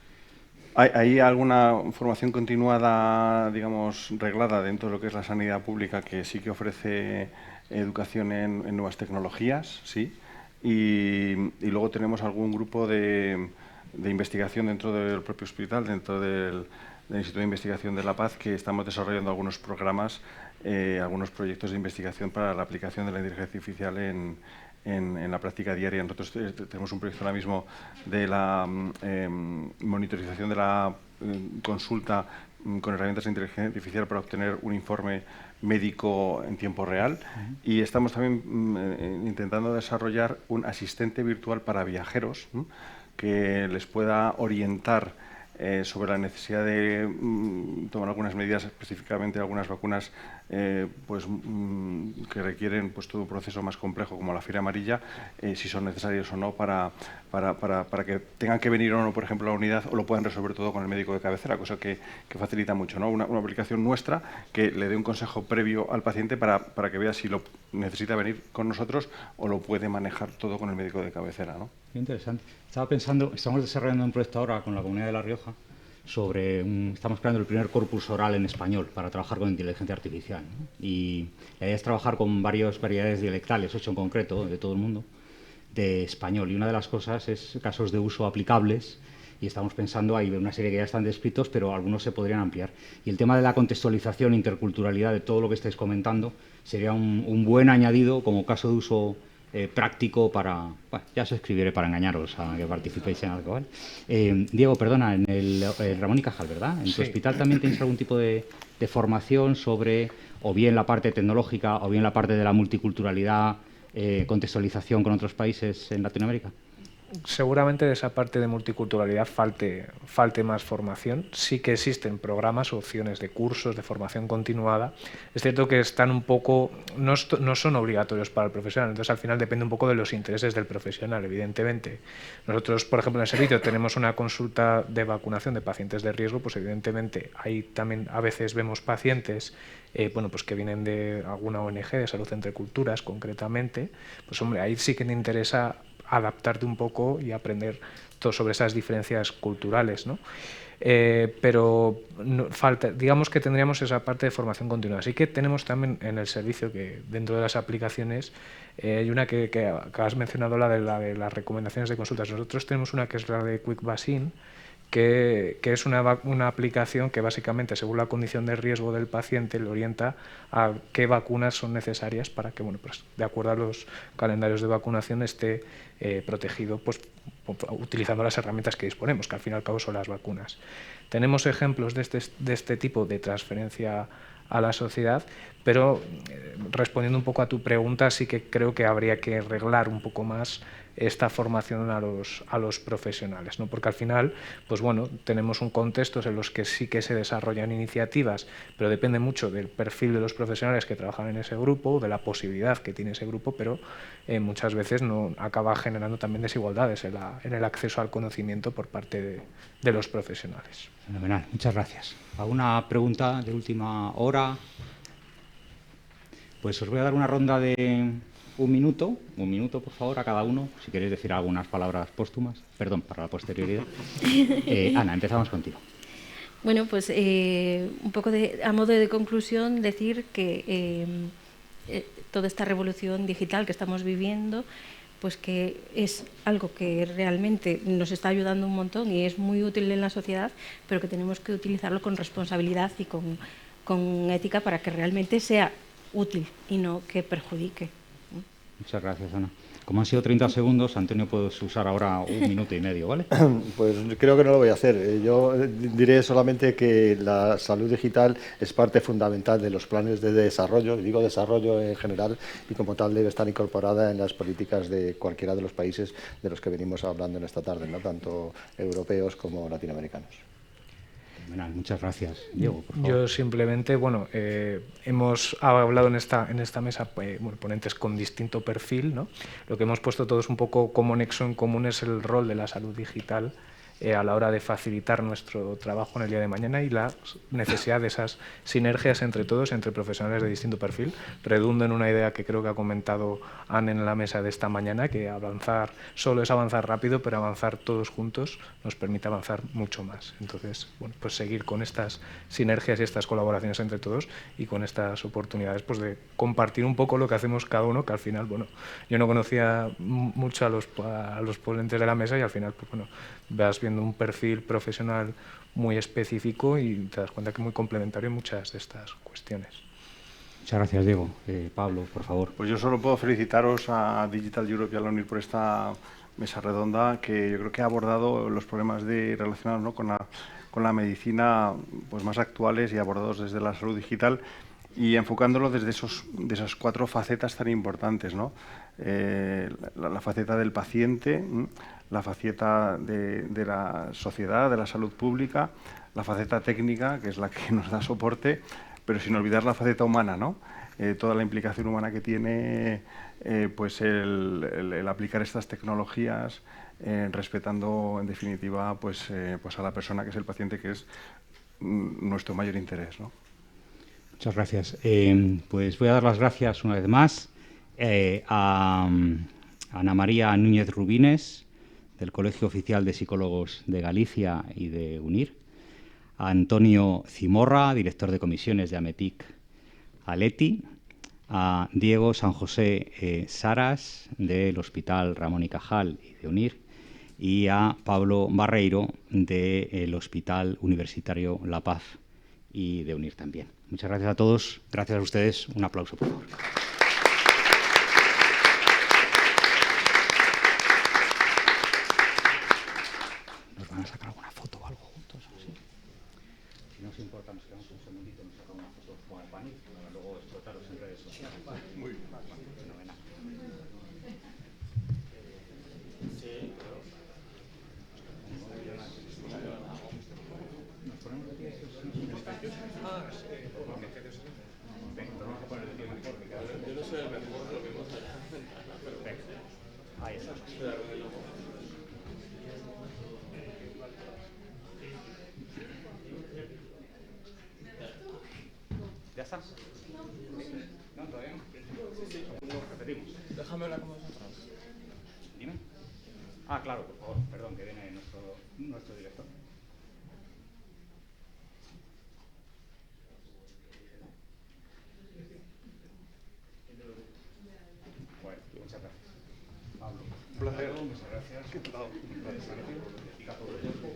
¿Hay alguna formación continuada, digamos, reglada dentro de lo que es la sanidad pública que sí que ofrece educación en nuevas tecnologías? Sí. Y luego tenemos algún grupo de investigación dentro del propio hospital, dentro del Instituto de Investigación de la Paz, que estamos desarrollando algunos programas, algunos proyectos de investigación para la aplicación de la inteligencia artificial en la práctica diaria. Nosotros tenemos un proyecto ahora mismo de la monitorización de la consulta con herramientas de inteligencia artificial para obtener un informe médico en tiempo real y estamos también intentando desarrollar un asistente virtual para viajeros que les pueda orientar sobre la necesidad de tomar algunas medidas, específicamente algunas vacunas que requieren pues todo un proceso más complejo como la fiebre amarilla, si son necesarios o no para que tengan que venir o no, por ejemplo, a la unidad o lo puedan resolver todo con el médico de cabecera, cosa que facilita mucho, ¿no? Una aplicación nuestra que le dé un consejo previo al paciente para que vea si lo necesita venir con nosotros o lo puede manejar todo con el médico de cabecera, ¿no? Qué interesante. Estaba pensando, estamos desarrollando un proyecto ahora con la Comunidad de La Rioja estamos creando el primer corpus oral en español para trabajar con inteligencia artificial, ¿no? Y la idea es trabajar con varias variedades dialectales, 8 en concreto, de todo el mundo, de español. Y una de las cosas es casos de uso aplicables y estamos pensando, hay una serie que ya están descritos, pero algunos se podrían ampliar. Y el tema de la contextualización, interculturalidad de todo lo que estáis comentando sería un buen añadido como caso de uso práctico para... Bueno, ya os escribiré para engañaros a que participéis en algo, ¿vale? Diego, perdona, en el Ramón y Cajal, ¿verdad? ¿En tu hospital también tenéis algún tipo de formación sobre o bien la parte tecnológica o bien la parte de la multiculturalidad, contextualización con otros países en Latinoamérica? Seguramente de esa parte de multiculturalidad falte más formación. Sí que existen programas, opciones de cursos, de formación continuada. Es cierto que están un poco, no son obligatorios para el profesional, entonces al final depende un poco de los intereses del profesional, evidentemente. Nosotros, por ejemplo, en el servicio tenemos una consulta de vacunación de pacientes de riesgo, pues evidentemente ahí también a veces vemos pacientes pues que vienen de alguna ONG, de Salud Entre Culturas concretamente, pues hombre, ahí sí que me interesa adaptarte un poco y aprender todo sobre esas diferencias culturales, ¿no? Pero digamos que tendríamos esa parte de formación continua. Así que tenemos también en el servicio que dentro de las aplicaciones hay una que has mencionado, la de las recomendaciones de consultas. Nosotros tenemos una que es la de Quick Vaccine, que es una aplicación que básicamente, según la condición de riesgo del paciente, le orienta a qué vacunas son necesarias para que, bueno, pues, de acuerdo a los calendarios de vacunación, esté protegido, pues, utilizando las herramientas que disponemos, que al fin y al cabo son las vacunas. Tenemos ejemplos de este tipo de transferencia a la sociedad, pero respondiendo un poco a tu pregunta, sí que creo que habría que arreglar un poco más esta formación a los profesionales, ¿no? Porque al final, pues bueno, tenemos un contextos en los que sí que se desarrollan iniciativas, pero depende mucho del perfil de los profesionales que trabajan en ese grupo, de la posibilidad que tiene ese grupo, pero muchas veces no acaba generando también desigualdades en el acceso al conocimiento por parte de los profesionales. Fenomenal, muchas gracias. ¿Alguna pregunta de última hora? Pues os voy a dar una ronda de un minuto, por favor, a cada uno, si queréis decir algunas palabras póstumas. Perdón, para la posterioridad. Ana, empezamos contigo. Bueno, pues un poco a modo de conclusión, decir que toda esta revolución digital que estamos viviendo, pues que es algo que realmente nos está ayudando un montón y es muy útil en la sociedad, pero que tenemos que utilizarlo con responsabilidad y con ética para que realmente sea útil y no que perjudique. Muchas gracias, Ana. Como han sido 30 segundos, Antonio, puedes usar ahora 1 minuto y medio, ¿vale? Pues creo que no lo voy a hacer. Yo diré solamente que la salud digital es parte fundamental de los planes de desarrollo, y digo desarrollo en general, y como tal debe estar incorporada en las políticas de cualquiera de los países de los que venimos hablando en esta tarde, ¿no? Tanto europeos como latinoamericanos. Muchas gracias. Diego, por favor. Yo simplemente, bueno, hemos hablado en esta mesa ponentes con distinto perfil, ¿no? Lo que hemos puesto todos un poco como nexo en común es el rol de la salud digital a la hora de facilitar nuestro trabajo en el día de mañana y la necesidad de esas sinergias entre todos, entre profesionales de distinto perfil. Redundo en una idea que creo que ha comentado Anne en la mesa de esta mañana, que avanzar solo es avanzar rápido, pero avanzar todos juntos nos permite avanzar mucho más. Entonces, bueno, pues seguir con estas sinergias y estas colaboraciones entre todos y con estas oportunidades pues de compartir un poco lo que hacemos cada uno, que al final, bueno, yo no conocía mucho a los ponentes de la mesa y al final, pues bueno, vas viendo un perfil profesional muy específico y te das cuenta que es muy complementario en muchas de estas cuestiones. Muchas gracias, Diego. Pablo, por favor. Pues yo solo puedo felicitaros a Digital Europe y a la UNIR por esta mesa redonda que yo creo que ha abordado los problemas relacionados, ¿no?, con la medicina pues más actuales y abordados desde la salud digital y enfocándolo desde esas 4 facetas tan importantes, ¿no? La faceta del paciente, la faceta de la sociedad, de la salud pública, la faceta técnica, que es la que nos da soporte, pero sin olvidar la faceta humana, ¿no? Toda la implicación humana que tiene pues el aplicar estas tecnologías, respetando en definitiva pues a la persona que es el paciente, que es nuestro mayor interés, ¿no? Muchas gracias. Pues voy a dar las gracias una vez más a Ana María Núñez Rubines, del Colegio Oficial de Psicólogos de Galicia y de UNIR, a Antonio Zimorra, director de comisiones de Ametic Aleti, a Diego San José Saras, del Hospital Ramón y Cajal y de UNIR, y a Pablo Barreiro, del Hospital Universitario La Paz y de UNIR también. Muchas gracias a todos. Gracias a ustedes. Un aplauso, por favor. ¿Nos van a sacar alguna foto o algo juntos? ¿Sí? Si no os importa, nos quedamos un segundito, nos sacamos una foto con el panel para luego explotaros en redes sociales. Muy bien. Fenomenal. Sí, claro. Nos ponemos de pie, si os importa. Ah, sí. Venga, pero vamos a poner de pie mejor. Yo no soy el mejor, lo vimos allá. Perfecto. Ahí está. ¿Ya está? No, todavía no. Sí, repetimos. Déjame hablar con vosotros. Dime. Ah, claro, por favor. Perdón, que viene nuestro director. Bueno, muchas gracias. Pablo. Un placer. Muchas gracias. ¿Qué tal? Y Capo Rodolfo.